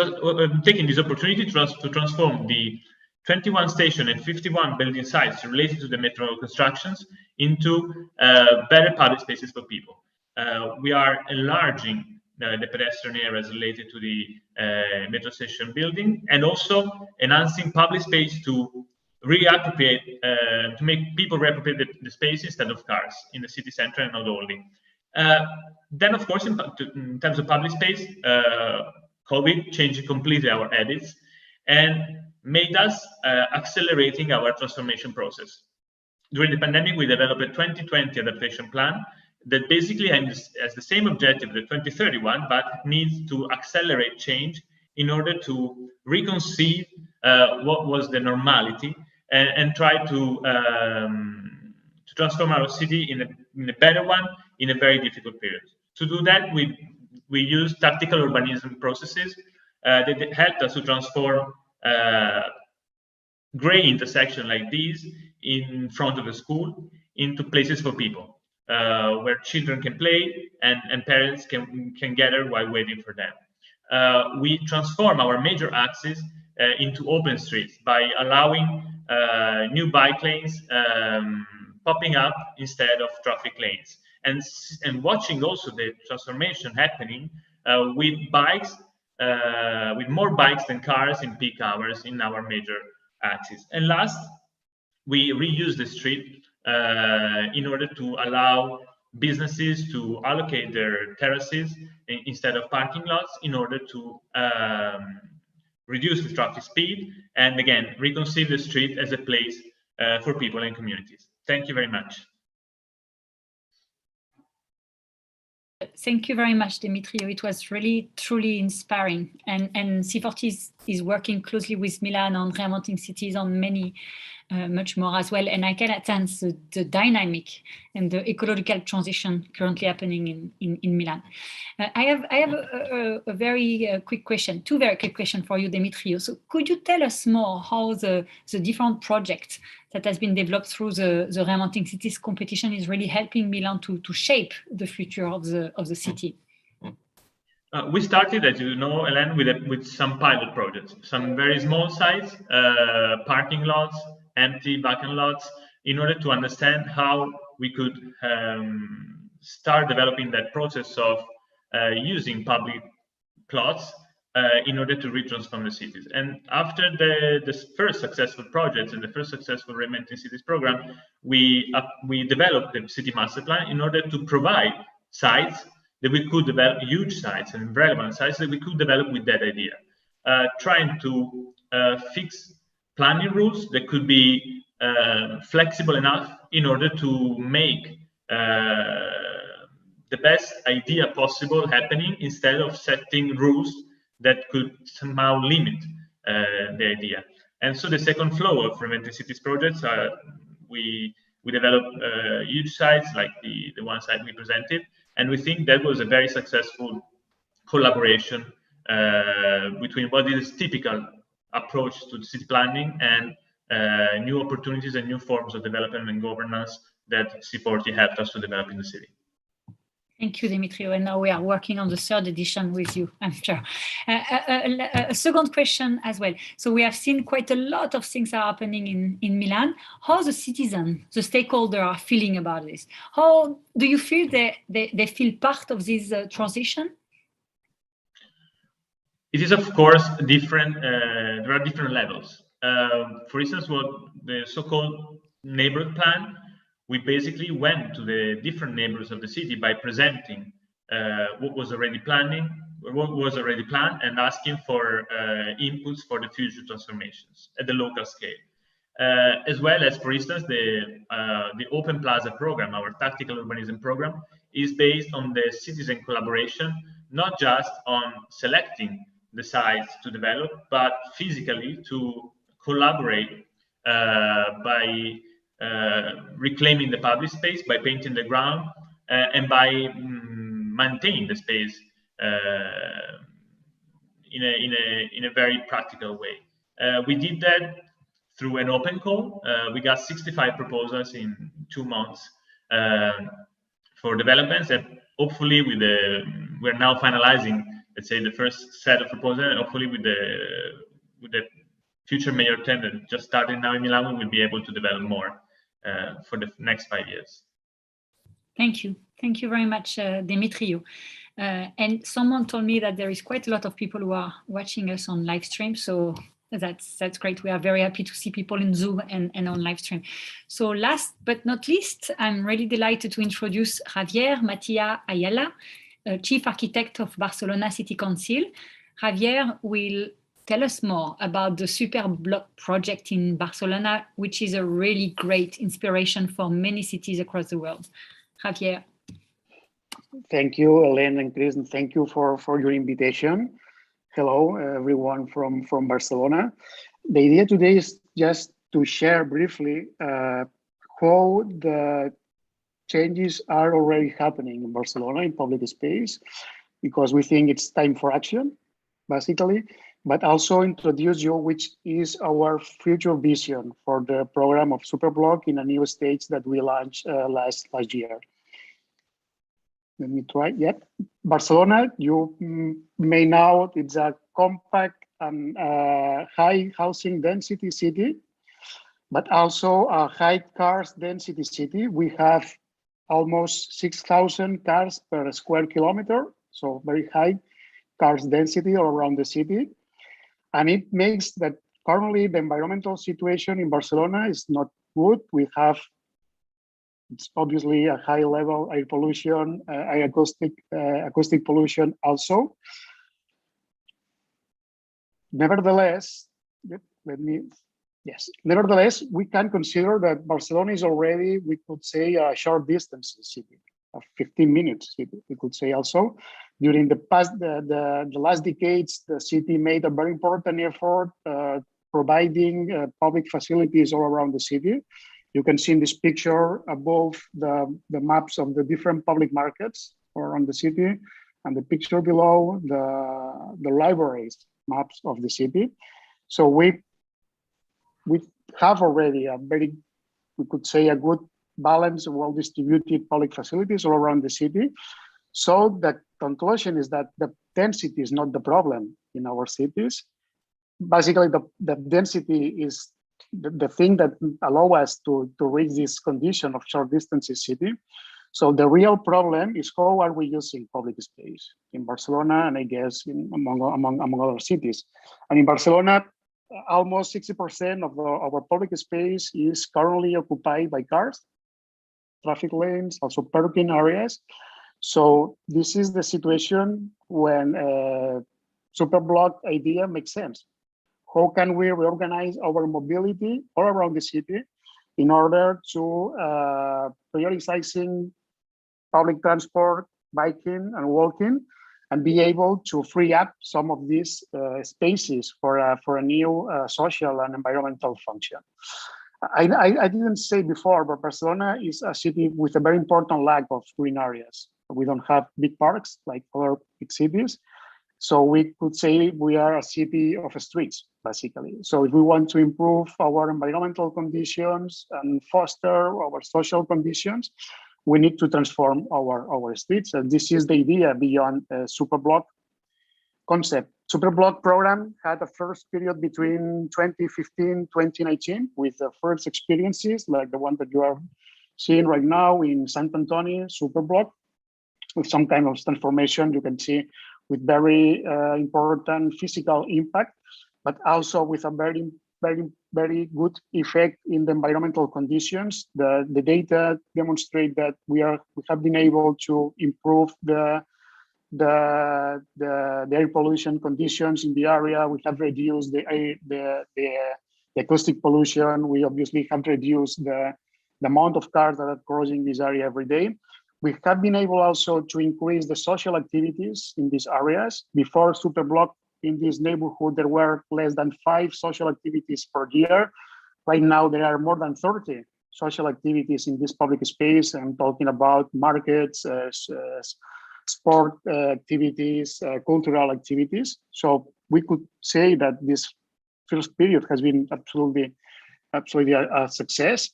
taking this opportunity to transform the 21 station and 51 building sites related to the metro constructions into better public spaces for people. We are enlarging the pedestrian areas related to the metro station building, and also enhancing public space to reappropriate, to make people reappropriate the space instead of cars in the city center, and not only. Then, of course, in terms of public space, COVID changed completely our habits and made us accelerating our transformation process. During the pandemic, we developed a 2020 adaptation plan that basically has the same objective, the 2031, but needs to accelerate change in order to reconceive what was the normality, and try to transform our city in a better one in a very difficult period. To do that, we use tactical urbanism processes that helped us to transform gray intersection like these in front of a school into places for people, where children can play and parents can gather while waiting for them. We transform our major axes into open streets by allowing new bike lanes popping up instead of traffic lanes, and watching also the transformation happening with bikes, with more bikes than cars in peak hours in our major axis. And last, we reuse the street in order to allow businesses to allocate their terraces instead of parking lots, in order to reduce the traffic speed, and again, reconceive the street as a place for people and communities. Thank you very much. Thank you very much, Demetrio. It was really, truly inspiring. And C40 is working closely with Milan on reinventing cities on many, much more as well. And I can sense the dynamic and the ecological transition currently happening in Milan. I have a very quick question, two very quick questions for you, Demetrio. So could you tell us more how the different projects that has been developed through the Reinventing Cities competition is really helping Milan to shape the future of the city? We started, as you know, Hélène, with some pilot projects, some very small sites, parking lots, empty vacant lots, in order to understand how we could start developing that process of using public plots in order to retransform the cities. And after the first successful projects and the first successful Reinventing Cities program, we developed the city master plan in order to provide sites that we could develop, huge sites and relevant sites that we could develop with that idea, trying to fix planning rules that could be flexible enough in order to make the best idea possible happening, instead of setting rules that could somehow limit the idea. And so the second flow of Reinventing Cities projects, we developed huge sites like the one site we presented, and we think that was a very successful collaboration between what is typical approach to city planning and new opportunities and new forms of development and governance that C40 helped us to develop in the city. Thank you, Demetrio. And now we are working on the third edition with you, I'm sure. A second question as well. So we have seen quite a lot of things are happening in Milan. How the citizen, the stakeholder are feeling about this? How do you feel they feel part of this transition? It is, of course, different. There are different levels. For instance, what the so-called neighborhood plan, we basically went to the different neighborhoods of the city by presenting what was already planned, and asking for inputs for the future transformations at the local scale. As well as, for instance, the Open Plaza program, our tactical urbanism program, is based on the citizen collaboration, not just on selecting the sites to develop, but physically to collaborate by reclaiming the public space, by painting the ground, and by maintaining the space in a very practical way. We did that through an open call. We got 65 proposals in 2 months for developments, and hopefully we're now finalizing, let's say, the first set of proposals, and hopefully with the future mayor tender just starting now in Milan, we will be able to develop more for the next 5 years. Thank you. Thank you very much, Demetrio. And someone told me that there is quite a lot of people who are watching us on live stream. So that's great. We are very happy to see people in Zoom and on live stream. So last but not least, I'm really delighted to introduce Javier Matia Ayala, Chief Architect of Barcelona City Council. Javier will tell us more about the Superblock project in Barcelona, which is a really great inspiration for many cities across the world. Javier. Thank you, Elaine and Chris, and thank you for your invitation. Hello, everyone from Barcelona. The idea today is just to share briefly how the changes are already happening in Barcelona in public space, because we think it's time for action, basically, but also introduce you which is our future vision for the program of Superblock in a new stage that we launched last year. Let me try. Yep. Barcelona, you may know, it's a compact and high housing density city, but also a high cars density city. We have almost 6,000 cars per square kilometer, so very high cars density all around the city. And it makes that currently the environmental situation in Barcelona is not good. We have, it's obviously a high level air pollution, acoustic pollution also. Nevertheless, nevertheless, we can consider that Barcelona is already, we could say, a short distance city, a 15 minutes city, we could say also. During the last decades, the city made a very important effort providing public facilities all around the city. You can see in this picture above the maps of the different public markets around the city, and the picture below the libraries maps of the city. So we have already a very, we could say, a good balance of well-distributed public facilities all around the city. So the conclusion is that the density is not the problem in our cities. Basically, the density is the thing that allow us to reach this condition of short distances city. So the real problem is how are we using public space in Barcelona, and I guess among other cities. And in Barcelona, almost 60% of our public space is currently occupied by cars, traffic lanes, also parking areas. So this is the situation when Superblock idea makes sense. How can we reorganize our mobility all around the city in order to prioritizing public transport, biking and walking, and be able to free up some of these spaces for a new social and environmental function. I didn't say before, but Barcelona is a city with a very important lack of green areas. We don't have big parks like other big cities. So we could say we are a city of streets, basically. So if we want to improve our environmental conditions and foster our social conditions, we need to transform our streets. And this is the idea beyond Superblock concept. Superblock program had a first period between 2015, 2019 with the first experiences like the one that you are seeing right now in Sant Antoni, Superblock, with some kind of transformation you can see with very important physical impact, but also with a very good effect in the environmental conditions. The data demonstrate that we have been able to improve the air pollution conditions in the area. We have reduced the acoustic pollution. We obviously have reduced the amount of cars that are crossing this area every day. We have been able also to increase the social activities in these areas. Before Superblock, in this neighborhood, there were less than 5 social activities per year. Right now, there are more than 30 social activities in this public space. I'm talking about markets, sport activities, cultural activities. So we could say that this first period has been absolutely a success.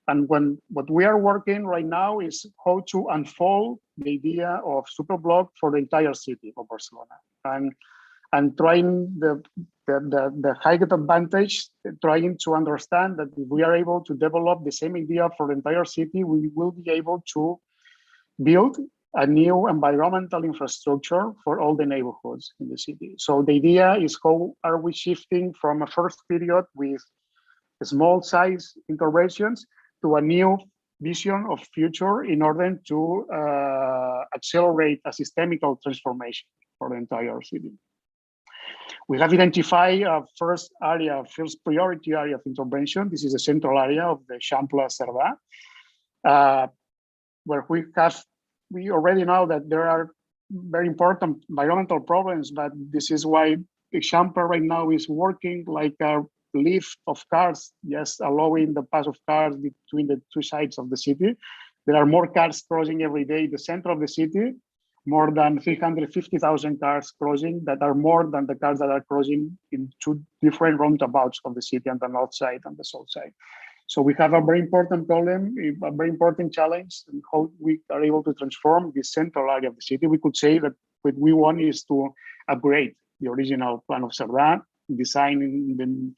And what we are working right now is how to unfold the idea of Superblock for the entire city of Barcelona, and trying the high advantage, trying to understand that if we are able to develop the same idea for the entire city, we will be able to build a new environmental infrastructure for all the neighborhoods in the city. So the idea is how are we shifting from a first period with small size interventions to a new vision of future in order to accelerate a systemical transformation for the entire city. We have identified a first priority area of intervention. This is the central area of the Eixample Cerdà, where we already know that there are very important environmental problems, but this is why Eixample right now is working like a lift of cars, just allowing the pass of cars between the two sides of the city. There are more cars crossing every day the center of the city, more than 350,000 cars crossing that are more than the cars that are crossing in 2 different roundabouts of the city, on the north side and the south side. So we have a very important problem, a very important challenge, and how we are able to transform this central area of the city. We could say that what we want is to upgrade the original plan of Cerdà, designed in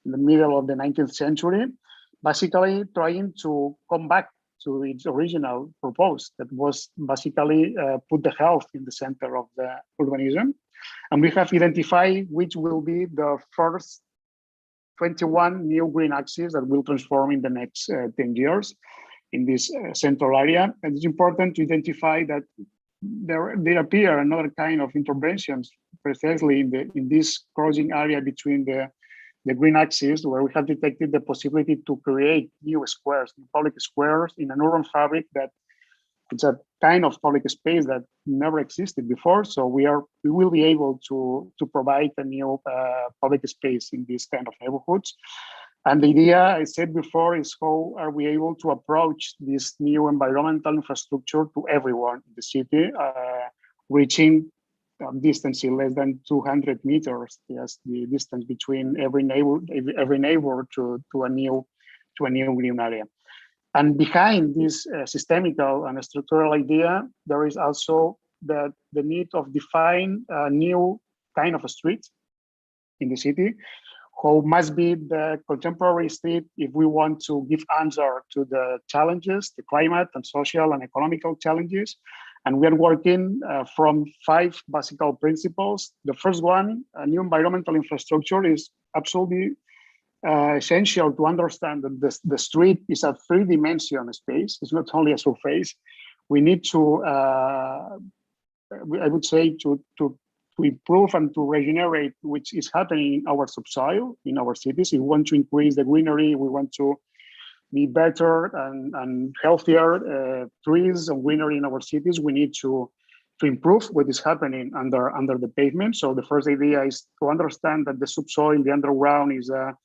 the middle of the 19th century, basically trying to come back to its original purpose, that was basically put the health in the center of the urbanism. And we have identified which will be the first 21 new green axes that will transform in the next 10 years in this central area. And it's important to identify that there appear another kind of interventions precisely in this crossing area between the green axis, where we have detected the possibility to create new squares, new public squares in an urban fabric that it's a kind of public space that never existed before. So we will be able to provide a new public space in these kind of neighborhoods. And the idea I said before is how are we able to approach this new environmental infrastructure to everyone in the city, reaching distance in less than 200 meters. Yes, the distance between every neighbor to a new green area. And behind this systemical and structural idea, there is also the need of define a new kind of a street in the city, how must be the contemporary street if we want to give answer to the challenges, the climate and social and economical challenges. And we are working from 5 basic principles. The first one, a new environmental infrastructure, is absolutely essential to understand that the street is a 3-dimensional space. It's not only a surface. We need to, I would say, to improve and to regenerate, which is happening in our subsoil, in our cities. If we want to increase the greenery, we want to be better and healthier trees and greenery in our cities, we need to improve what is happening under the pavement. So the first idea is to understand that the subsoil, the underground, is a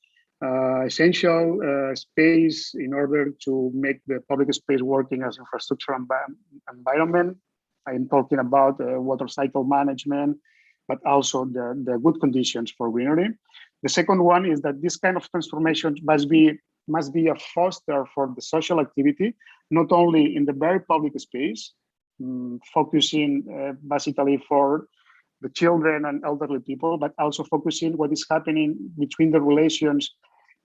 essential space in order to make the public space working as infrastructure environment. I'm talking about water cycle management, but also the good conditions for greenery. The second one is that this kind of transformation must be a foster for the social activity, not only in the very public space, focusing basically for the children and elderly people, but also focusing what is happening between the relations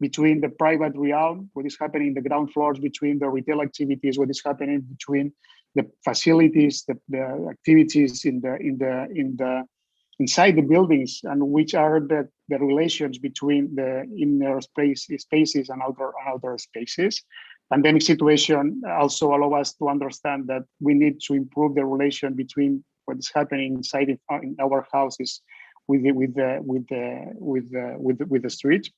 between the private realm, what is happening in the ground floors, between the retail activities, what is happening between the facilities, the activities inside the buildings, and which are the relations between the inner spaces and outer spaces. Pandemic situation also allow us to understand that we need to improve the relation between what is happening inside in our houses with the street.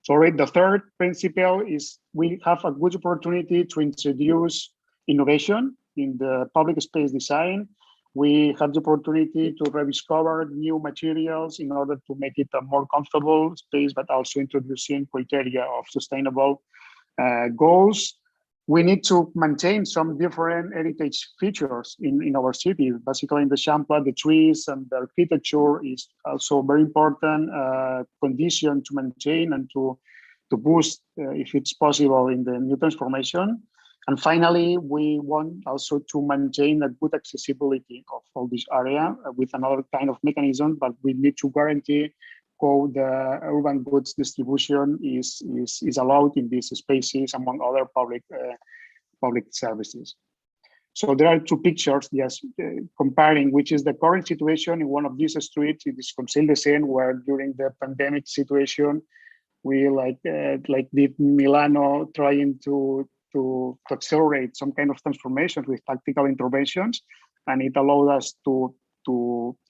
So the third principle is we have a good opportunity to introduce innovation in the public space design. We have the opportunity to rediscover new materials in order to make it a more comfortable space, but also introducing criteria of sustainable goals. We need to maintain some different heritage features in our city. Basically, in the Champla, the trees and the architecture is also very important condition to maintain and to boost, if it's possible, in the new transformation. And finally, we want also to maintain a good accessibility of all this area with another kind of mechanism, but we need to guarantee how the urban goods distribution is allowed in these spaces, among other public services. So there are two pictures, yes, comparing which is the current situation in one of these streets. It is Conseil de Seine, where during the pandemic situation, we did Milano, trying to accelerate some kind of transformation with tactical interventions, and it allowed us to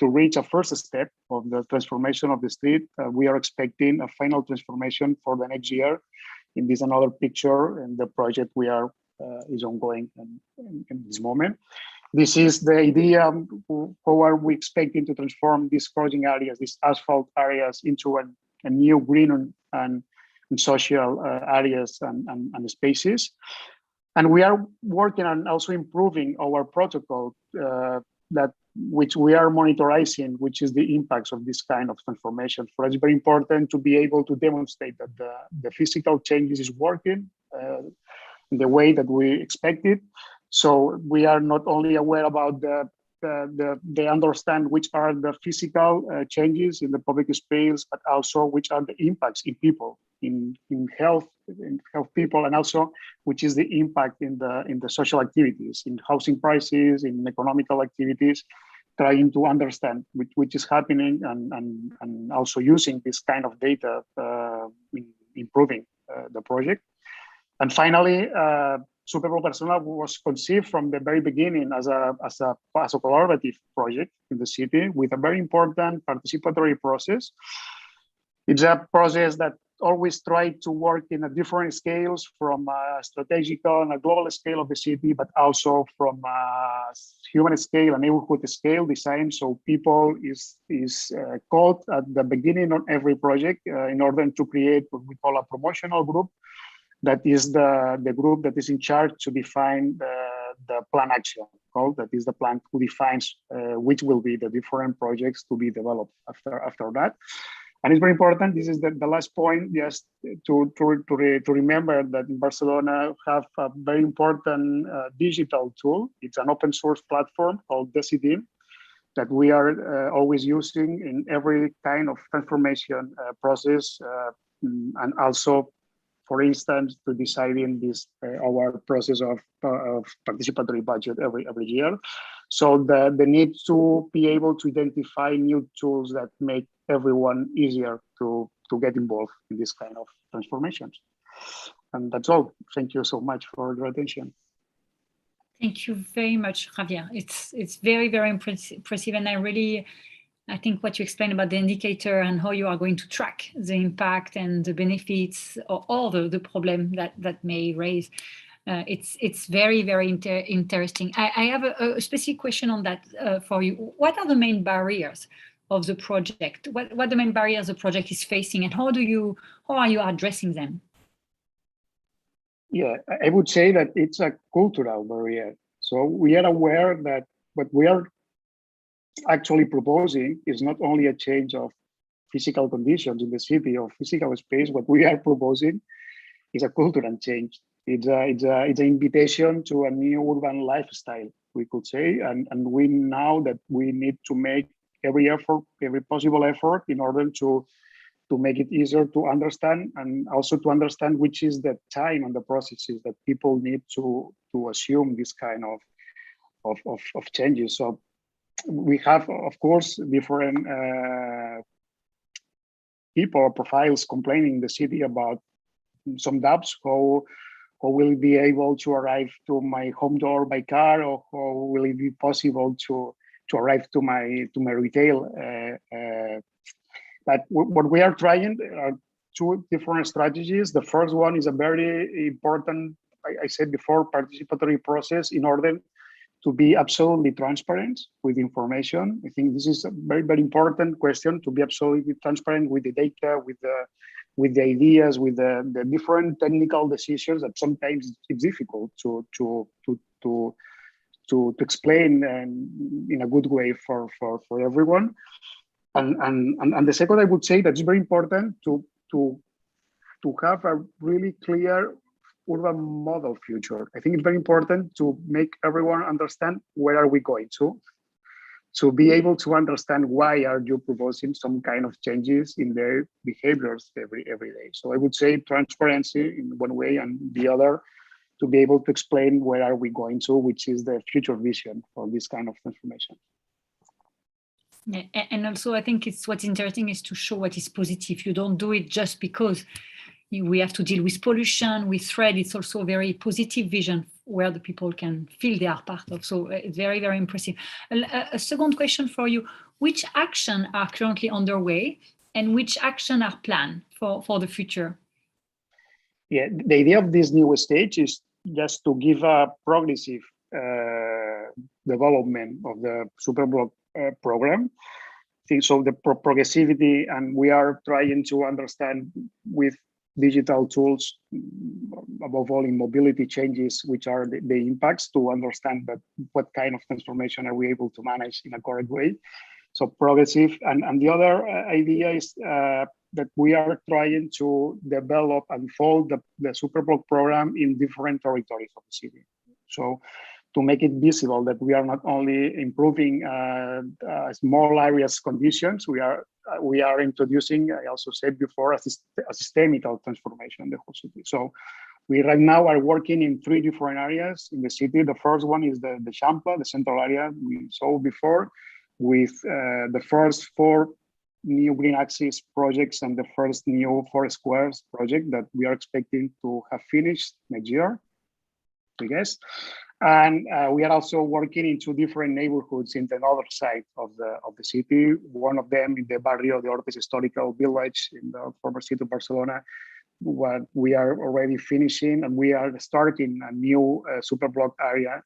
reach a first step of the transformation of the street. We are expecting a final transformation for the next year. In this another picture, and the project we are is ongoing in this moment. This is the idea. How are we expecting to transform these crossing areas, these asphalt areas, into a new green and social areas and spaces? And we are working on also improving our protocol which we are monitoring, which is the impacts of this kind of transformation. For us, it's very important to be able to demonstrate that the physical changes is working in the way that we expected. So we are not only aware about they understand which are the physical changes in the public space, but also which are the impacts in people, in health people, and also which is the impact in the social activities, in housing prices, in economical activities, trying to understand which is happening and also using this kind of data in improving the project. And finally, Super Personal was conceived from the very beginning as a collaborative project in the city with a very important participatory process. It's a process that always tried to work in a different scales, from a strategical and a global scale of the city, but also from a human scale and neighborhood scale design. So people is called at the beginning of every project in order to create what we call a promotional group. That is the group that is in charge to define the plan action. That is the plan who defines which will be the different projects to be developed after that. And it's very important. This is the last point, just to remember that in Barcelona have a very important digital tool. It's an open source platform called Decidim that we are always using in every kind of transformation process, and also, for instance, to deciding this our process of participatory budget every year. So the need to be able to identify new tools that make everyone easier to get involved in this kind of transformations. And that's all. Thank you so much for your attention. Thank you very much, Javier. It's very, very impressive, and I think what you explained about the indicator and how you are going to track the impact and the benefits or all the problem that may raise. It's very, very interesting. I have a specific question on that for you. What are the main barriers of the project? What the main barriers the project is facing, and how are you addressing them? Yeah, I would say that it's a cultural barrier. So we are aware that what we are actually proposing is not only a change of physical conditions in the city or physical space. What we are proposing is a cultural change. It's an invitation to a new urban lifestyle, we could say, and we know that we need to make every possible effort in order to make it easier to understand, and also to understand which is the time and the processes that people need to assume this kind of changes. So we have, of course, different people or profiles complaining in the city about some doubts. How will it be able to arrive to my home door by car, or how will it be possible to arrive to my retail? But what we are trying are two different strategies. The first one is a very important, I said before, participatory process in order to be absolutely transparent with information. I think this is a very, very important question, to be absolutely transparent with the data, with the ideas, with the different technical decisions that sometimes it's difficult to explain in a good way for everyone. And the second, I would say that it's very important to have a really clear urban model future. I think it's very important to make everyone understand where are we going to be able to understand why are you proposing some kind of changes in their behaviors every day. So I would say transparency in one way, and the other to be able to explain where are we going to, which is the future vision for this kind of transformation. Yeah, and also I think what's interesting is to show what is positive. You don't do it just because we have to deal with pollution, with threat. It's also a very positive vision where the people can feel they are part of. So it's very, very impressive. A second question for you: which action are currently underway and which action are planned for the future? Yeah, the idea of this new stage is just to give a progressive development of the Superblock program. So the progressivity, and we are trying to understand with digital tools, above all in mobility changes, which are the impacts, to understand that what kind of transformation are we able to manage in a correct way. So progressive, and the other idea is that we are trying to develop and fold the Superblock program in different territories of the city. So to make it visible that we are not only improving small areas conditions, we are introducing, I also said before, a systemic transformation in the whole city. So we right now are working in 3 different areas in the city. The first one is the Champla, the central area we saw before, with the first 4 new green axis projects and the first new 4 squares project that we are expecting to have finished next year, I guess. And we are also working in 2 different neighborhoods in the other side of the city. One of them in the Barrio de Hortes Historical Village in the former city of Barcelona, what we are already finishing, and we are starting a new Superblock area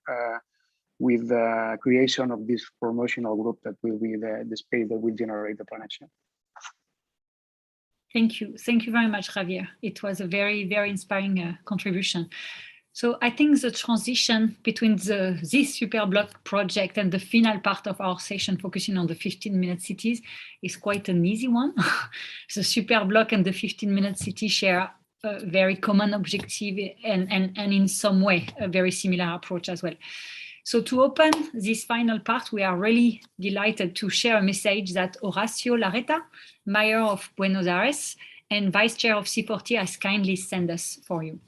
with the creation of this promotional group that will be the space that will generate the plan action. Thank you. Thank you very much, Javier. It was a very, very inspiring contribution. So I think the transition between this Superblock project and the final part of our session focusing on the 15-minute cities is quite an easy one. The Superblock and the 15-minute city share a very common objective and in some way a very similar approach as well. So to open this final part, we are really delighted to share a message that Horacio Larreta, Mayor of Buenos Aires and Vice Chair of C40, has kindly sent us for you.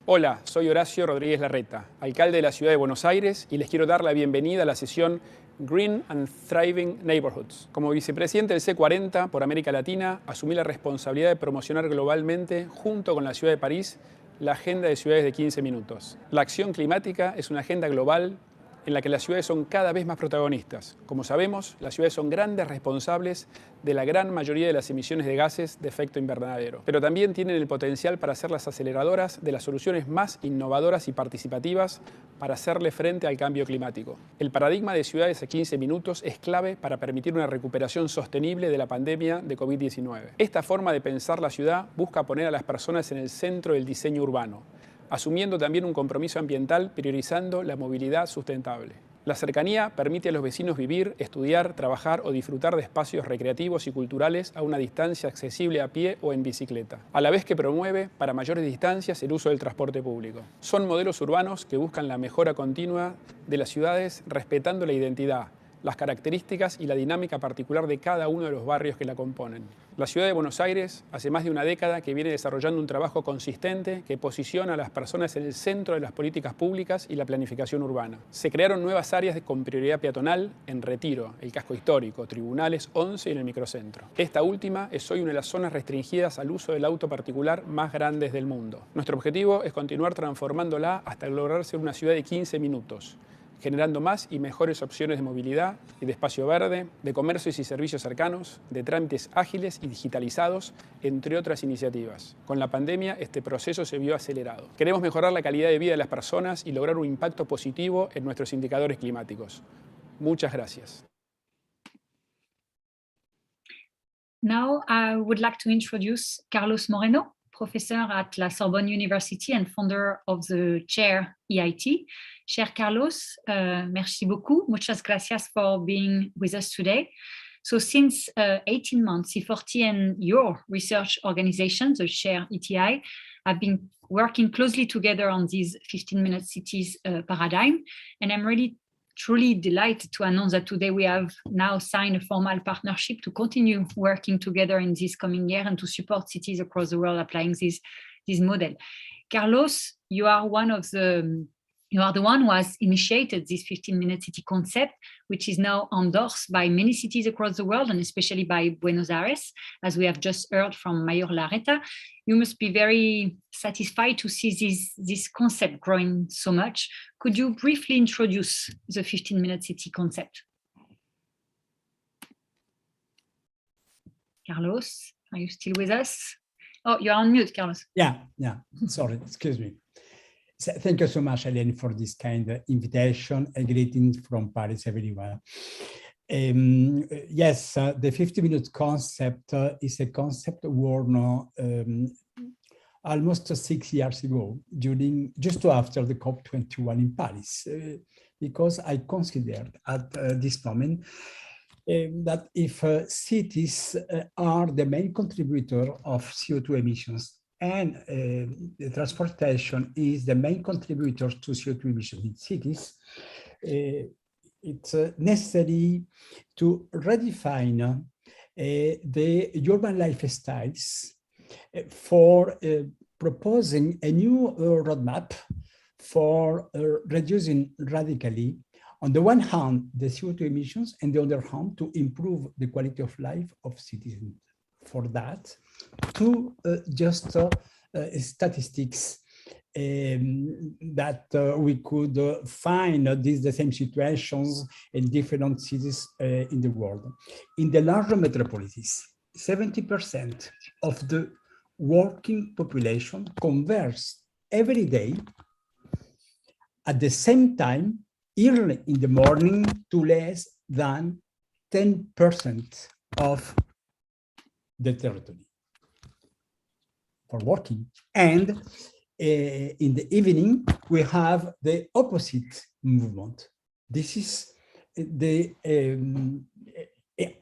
Hola, soy Horacio Rodríguez Larreta, alcalde de la ciudad de Buenos Aires, y les quiero dar la bienvenida a la sesión Green and Thriving Neighborhoods. Como vicepresidente del C40 por América Latina, asumí la responsabilidad de promocionar globalmente, junto con la ciudad de París, la agenda de ciudades de 15 minutos. La acción climática es una agenda global en la que las ciudades son cada vez más protagonistas. Como sabemos, las ciudades son grandes responsables de la gran mayoría de las emisiones de gases de efecto invernadero, pero también tienen el potencial para ser las aceleradoras de las soluciones más innovadoras y participativas para hacerle frente al cambio climático. El paradigma de ciudades a 15 minutos es clave para permitir una recuperación sostenible de la pandemia de COVID-19. Esta forma de pensar la ciudad busca poner a las personas en el centro del diseño urbano, asumiendo también un compromiso ambiental priorizando la movilidad sustentable. La cercanía permite a los vecinos vivir, estudiar, trabajar o disfrutar de espacios recreativos y culturales a una distancia accesible a pie o en bicicleta, a la vez que promueve, para mayores distancias, el uso del transporte público. Son modelos urbanos que buscan la mejora continua de las ciudades respetando la identidad, las características y la dinámica particular de cada uno de los barrios que la componen. La ciudad de Buenos Aires hace más de una década que viene desarrollando un trabajo consistente que posiciona a las personas en el centro de las políticas públicas y la planificación urbana. Se crearon nuevas áreas con prioridad peatonal en Retiro, el casco histórico, Tribunales 11 y en el microcentro. Esta última es hoy una de las zonas restringidas al uso del auto particular más grandes del mundo. Nuestro objetivo es continuar transformándola hasta lograr ser una ciudad de 15 minutos, generando más y mejores opciones de movilidad y de espacio verde, de comercios y servicios cercanos, de trámites ágiles y digitalizados, entre otras iniciativas. Con la pandemia, este proceso se vio acelerado. Queremos mejorar la calidad de vida de las personas y lograr un impacto positivo en nuestros indicadores climáticos. Muchas gracias. Now I would like to introduce Carlos Moreno, professor at La Sorbonne University and founder of the chair EIT. Cher Carlos, merci beaucoup. Muchas gracias for being with us today. So since 18 months, C40 and your research organization, the chair ETI, have been working closely together on these 15-minute cities paradigm. And I'm really truly delighted to announce that today we have now signed a formal partnership to continue working together in this coming year and to support cities across the world applying this model. Carlos, you are the one who has initiated this 15-minute city concept, which is now endorsed by many cities across the world and especially by Buenos Aires, as we have just heard from Mayor Larreta. You must be very satisfied to see this concept growing so much. Could you briefly introduce the 15-minute city concept? Carlos, are you still with us? Oh, you're on mute, Carlos. Yeah, sorry, excuse me. So, thank you so much, Hélène, for this kind of invitation and greetings from Paris, everyone. Yes, the 50-minute concept is a concept born almost 6 years ago, just after the COP21 in Paris, because I considered at this moment that if cities are the main contributor of CO2 emissions and the transportation is the main contributor to CO2 emissions in cities, it's necessary to redefine the urban lifestyles for proposing a new roadmap for reducing radically, on the one hand, the CO2 emissions, and the other hand, to improve the quality of life of citizens. For that, two statistics that we could find the same situations in different cities in the world. In the larger metropolises, 70% of the working population converts every day at the same time, early in the morning, to less than 10% of the territory for working. And in the evening, we have the opposite movement. This is the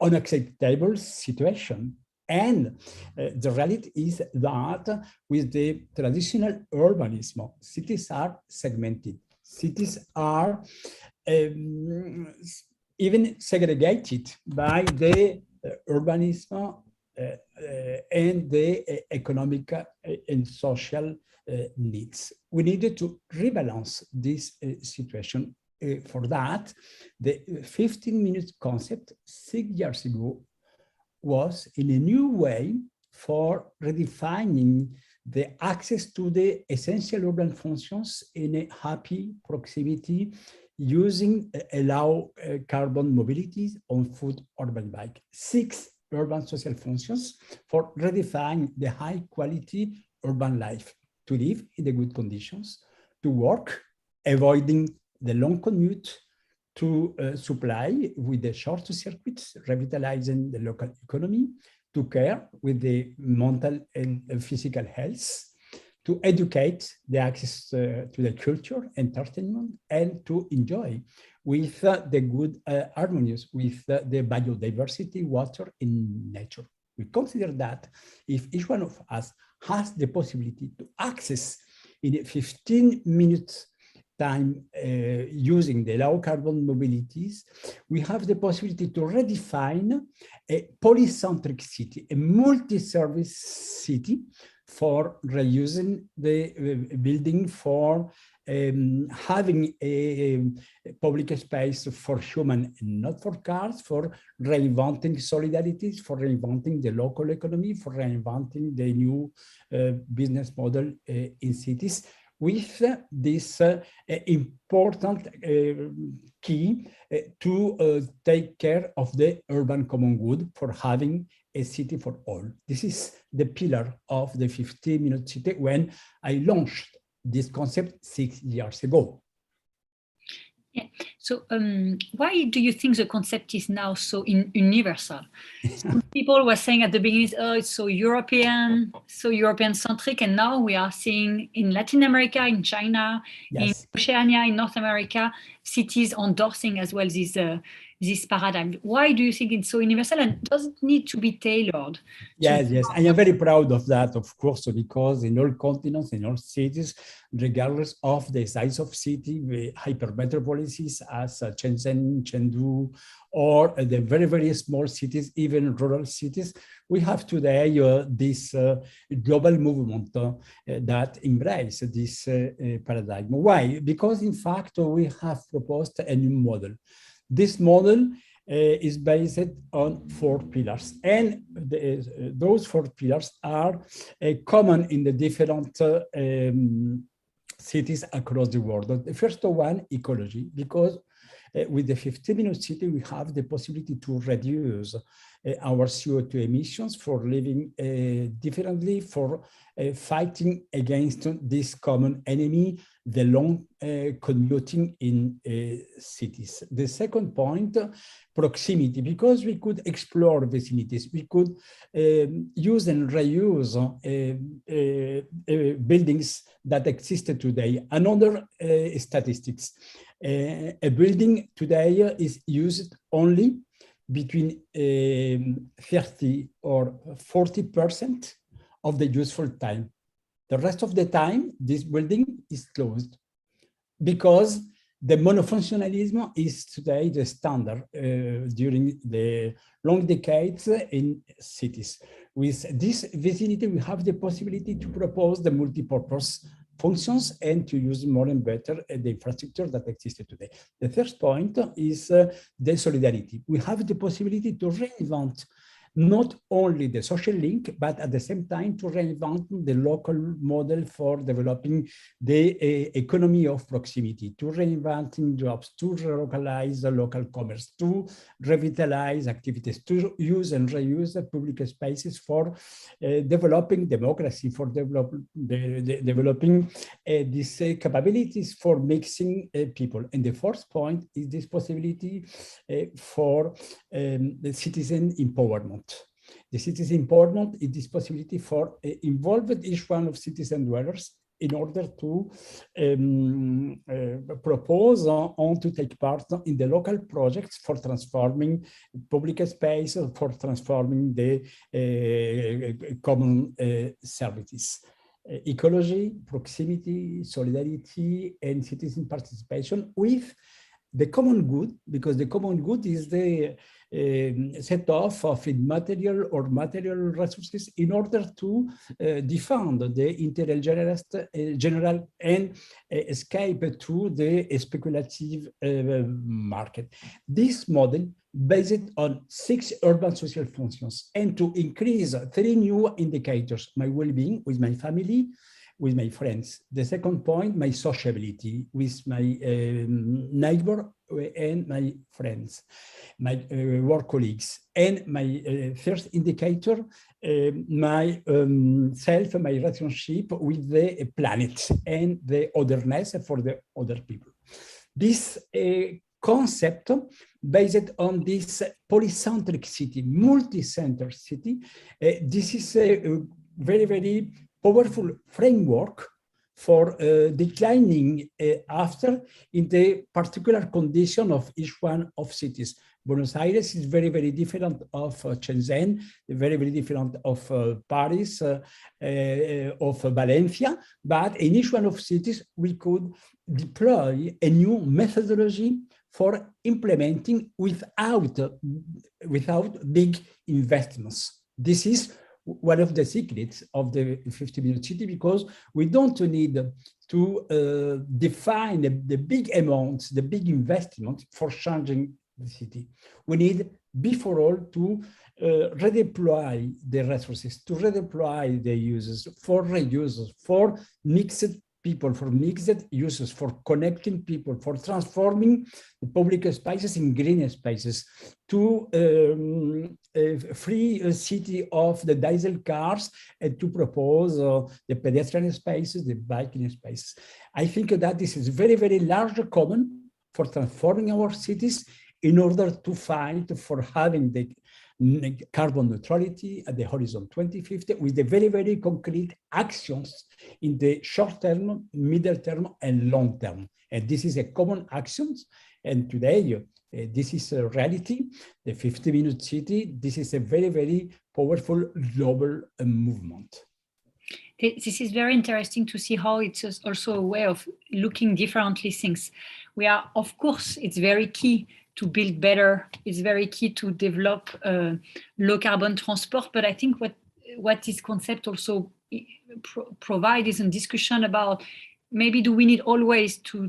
unacceptable situation. And the reality is that with the traditional urbanism, cities are segmented. Cities are even segregated by the urbanism and the economic and social needs. We needed to rebalance this situation. For that, the 15-minute concept 6 years ago was in a new way for redefining the access to the essential urban functions in a happy proximity using low carbon mobility on foot or by bike. 6 urban social functions for redefining the high quality urban life, to live in the good conditions, to work, avoiding the long commute, to supply with the short circuits, revitalizing the local economy, to care with the mental and physical health, to educate the access to the culture, entertainment, and to enjoy with the good harmonious with the biodiversity, water, in nature. We consider that if each one of us has the possibility to access in 15 minutes time using the low carbon mobilities, we have the possibility to redefine a polycentric city, a multi-service city for reusing the building, for having a public space for human and not for cars, for reinventing solidarities, for reinventing the local economy, for reinventing the new business model in cities, with this important key to take care of the urban common good, for having a city for all. This is the pillar of the 15-minute city when I launched this concept 6 years ago. Yeah. So why do you think the concept is now so universal? Some people were saying at the beginning, oh, it's so European centric, and now we are seeing in Latin America, in China, yes, in Oceania, in North America, cities endorsing as well this paradigm. Why do you think it's so universal, and does it need to be tailored? Yes, I am very proud of that, of course, because in all continents, in all cities, regardless of the size of city, the hypermetropolises as Shenzhen, Chengdu, or the very, very small cities, even rural cities, we have today this global movement that embrace this paradigm. Why? Because in fact, we have proposed a new model. This model is based on 4 pillars, and those 4 pillars are common in the different cities across the world. The first one, ecology, because with the 15-minute city, we have the possibility to reduce our CO2 emissions, for living differently, for fighting against this common enemy, the long commuting in cities. The second point, proximity, because we could explore vicinities, we could use and reuse buildings that existed today. Another statistics, a building today is used only between 30 or 40% of the useful time. The rest of the time, this building is closed, because the monofunctionalism is today the standard during the long decades in cities. With this vicinity, we have the possibility to propose the multi-purpose functions and to use more and better the infrastructure that existed today. The third point is the solidarity. We have the possibility to reinvent not only the social link, but at the same time to reinvent the local model for developing the economy of proximity, to reinventing jobs, to relocalize the local commerce, to revitalize activities, to use and reuse the public spaces for developing democracy, for developing these capabilities for mixing people. And the fourth point is this possibility for the citizen empowerment. The citizen empowerment is this possibility for involve each one of citizen dwellers in order to propose on to take part in the local projects for transforming public space, for transforming the common services. Ecology, proximity, solidarity, and citizen participation with the common good, because the common good is the set off of immaterial or material resources in order to defend the interior general and escape to the speculative market. This model based on 6 urban social functions, and to increase 3 new indicators: my well-being with my family, with my friends. The second point, my sociability with my neighbor and my friends, my work colleagues. And my first indicator, my self, my relationship with the planet and the otherness for the other people. This concept based on this polycentric city, multi-center city, this is a very, very powerful framework for declining after in the particular condition of each one of cities. Buenos Aires is very, very different of Shenzhen, very, very different of Paris, of Valencia, but in each one of cities, we could deploy a new methodology for implementing without big investments. This is one of the secrets of the 50-minute city, because we don't need to define the big amounts, the big investments for changing the city. We need, before all, to redeploy the resources, to redeploy the users, for reusers, for mixed people, for mixed uses, for connecting people, for transforming the public spaces in green spaces, to free a city of the diesel cars, and to propose the pedestrian spaces, the biking spaces. I think that this is very, very large common for transforming our cities in order to fight for having the carbon neutrality at the horizon 2050 with the very, very concrete actions in the short term, middle term, and long term. And this is a common actions. And today, this is a reality. The 50-minute city, this is a very, very powerful global movement. This is very interesting to see how it's also a way of looking differently things. We are, of course, it's very key to build better. It's very key to develop low carbon transport. But I think what this concept also provides is a discussion about, maybe do we need always to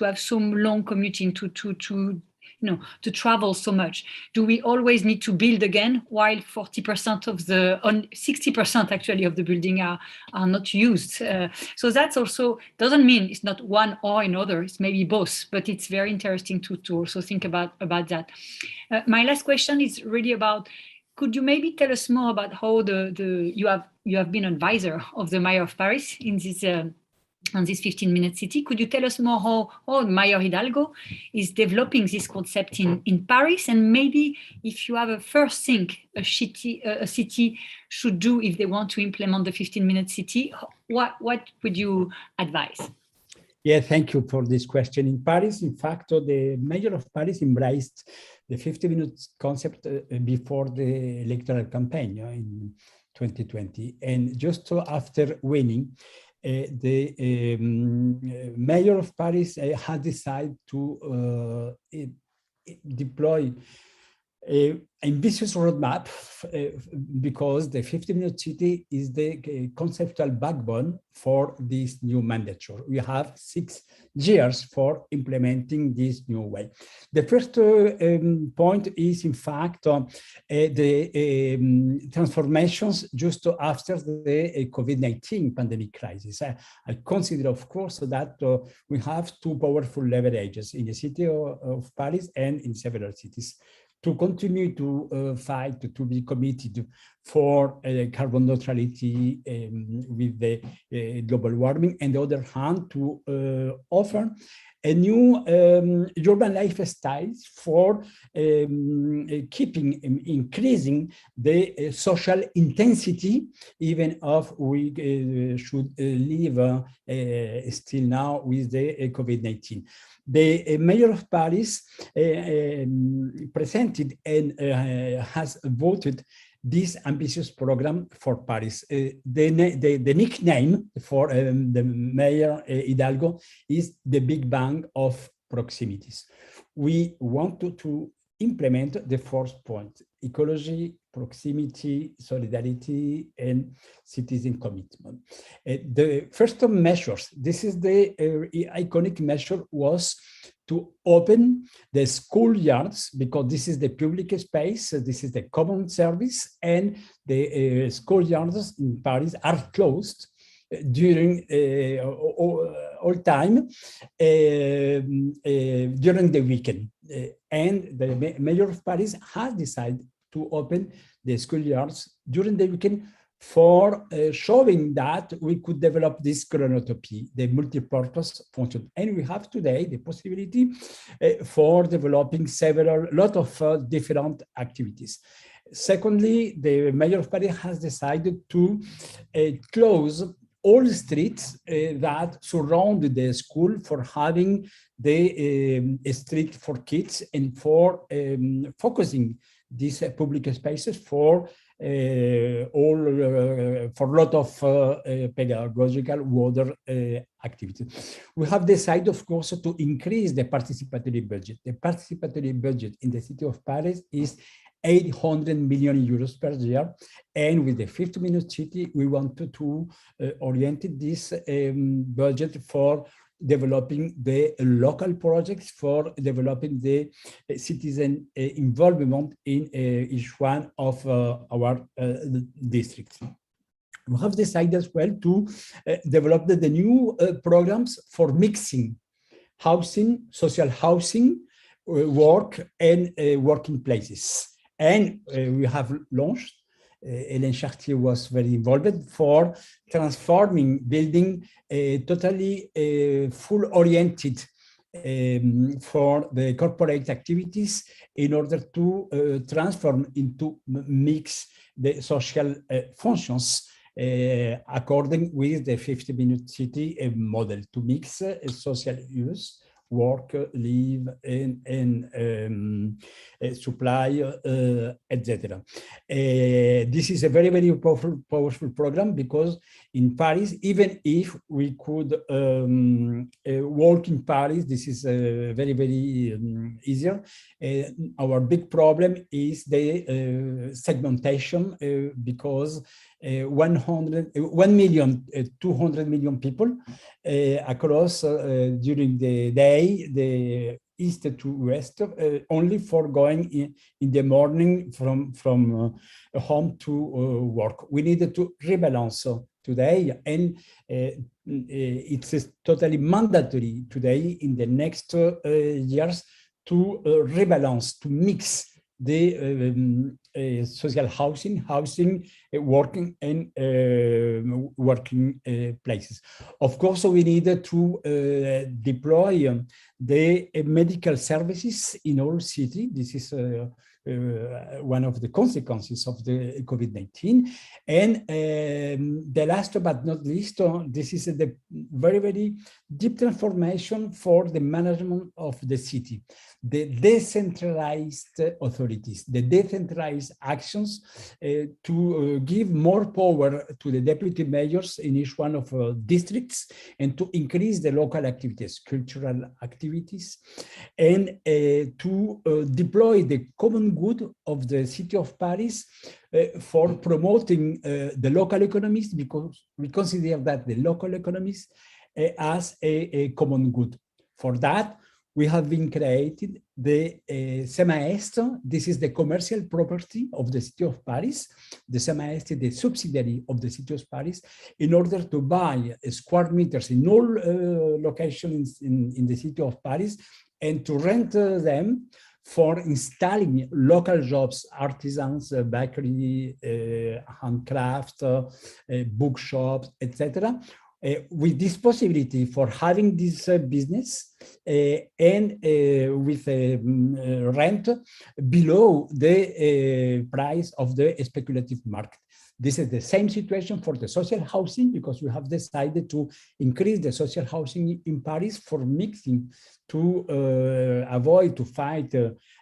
have some long commuting, to travel so much? Do we always need to build again while 40% of 60% actually of the building are not used? So that's also doesn't mean it's not one or another. It's maybe both, but it's very interesting to also think about that. My last question is really about, could you maybe tell us more about how you have been advisor of the Mayor of Paris in this on this 15-minute city? Could you tell us more how Mayor Hidalgo is developing this concept in Paris? And maybe if you have a first thing a city should do if they want to implement the 15-minute city, what would you advise? Yeah, thank you for this question. In Paris, in fact, the Mayor of Paris embraced the 50-minute concept before the electoral campaign in 2020. And just after winning, the Mayor of Paris had decided to deploy an ambitious roadmap because the 50-minute city is the conceptual backbone for this new mandature. We have 6 years for implementing this new way. The first point is, in fact, the transformations just after the COVID-19 pandemic crisis. I consider, of course, that we have 2 powerful leverages in the city of Paris and in several cities to continue to fight, to be committed for carbon neutrality with the global warming, and the other hand, to offer a new urban lifestyle for increasing the social intensity, even if we should live still now with the COVID-19. The Mayor of Paris presented and has voted this ambitious program for Paris. The nickname for the Mayor Hidalgo is the Big Bang of proximities. We want to implement the 4th point: ecology, proximity, solidarity, and citizen commitment. The first of measures, this is the iconic measure, was to open the schoolyards, because this is the public space, this is the common service, and the schoolyards in Paris are closed during all time during the weekend. And the Mayor of Paris has decided to open the schoolyards during the weekend for showing that we could develop this chronotopy, the multi-purpose function. And we have today the possibility for developing lot of different activities. Secondly, the Mayor of Paris has decided to close all streets that surround the school for having the street for kids and for focusing these public spaces for for a lot of pedagogical water activities. We have decided, of course, to increase the participatory budget. The participatory budget in the city of Paris is 800 million euros per year. And with the 50-minute city, we wanted to orient this budget for developing the local projects, for developing the citizen involvement in each one of our districts. We have decided as well to develop the new programs for mixing housing, social housing, work, and working places. And we have launched, Hélène Chartier was very involved for transforming, building a totally full-oriented for the corporate activities in order to transform into mix the social functions according with the 50-minute city model to mix social use, work, live, and supply, etc. This is a very, very powerful program because in Paris, even if we could work in Paris, this is very, very easier. Our big problem is the segmentation because 1,200,000 people across during the day, the east to west, only for going in the morning from home to work. We needed to rebalance today, and it's totally mandatory today in the next years to rebalance, to mix the social housing, working, and working places. Of course, we needed to deploy the medical services in all cities. This is one of the consequences of the COVID-19. And the last but not least, this is the very, very deep transformation for the management of the city. The decentralized authorities, the decentralized actions to give more power to the deputy mayors in each one of districts and to increase the local activities, cultural activities, and to deploy the common good of the city of Paris for promoting the local economies, because we consider that the local economies as a common good. For that, we have been created the CMAEST. This is the commercial property of the city of Paris. The CMAEST is the subsidiary of the city of Paris in order to buy square meters in all locations in the city of Paris and to rent them for installing local jobs, artisans, bakery, handcraft, bookshops, etc. With this possibility for having this business and with rent below the price of the speculative market. This is the same situation for the social housing, because we have decided to increase the social housing in Paris for mixing to avoid to fight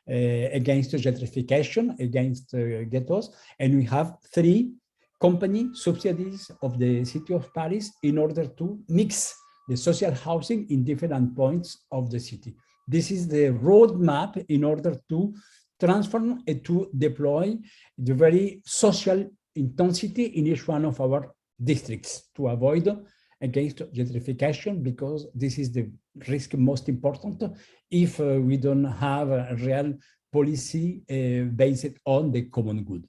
against gentrification, against ghettos. And we have 3 company subsidies of the city of Paris in order to mix the social housing in different points of the city. This is the roadmap in order to transform and to deploy the very social intensity in each one of our districts to avoid against gentrification, because this is the risk most important if we don't have a real policy based on the common good.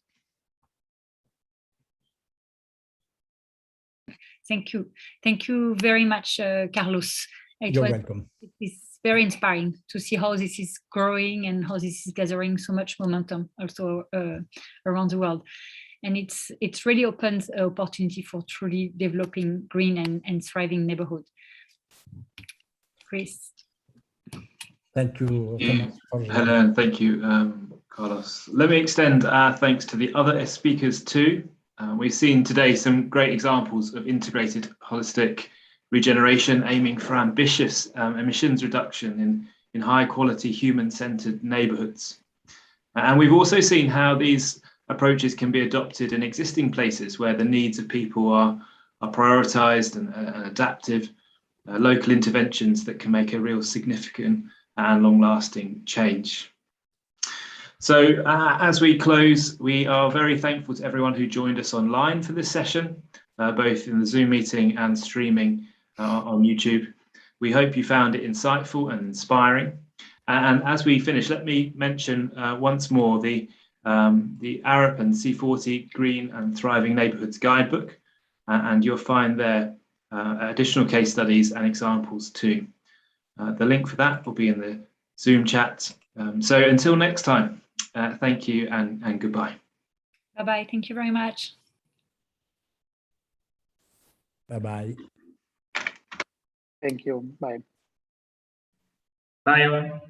Thank you. Thank you very much, Carlos. You're welcome. It's very inspiring to see how this is growing and how this is gathering so much momentum also around the world. And it's really opens an opportunity for truly developing green and thriving neighborhood. Chris. Thank you. Helen, thank you, Carlos. Let me extend our thanks to the other speakers too. We've seen today some great examples of integrated holistic regeneration aiming for ambitious emissions reduction in high quality human-centered neighborhoods. And we've also seen how these approaches can be adopted in existing places where the needs of people are prioritized and adaptive, local interventions that can make a real significant and long-lasting change. So as we close, we are very thankful to everyone who joined us online for this session, both in the Zoom meeting and streaming on YouTube. We hope you found it insightful and inspiring. And as we finish, let me mention once more the ARUP and C40 Green and Thriving Neighbourhoods Guidebook, and you'll find there additional case studies and examples too. The link for that will be in the Zoom chat. So until next time, thank you and goodbye. Bye-bye. Thank you very much. Bye-bye. Thank you. Bye. Bye, everyone.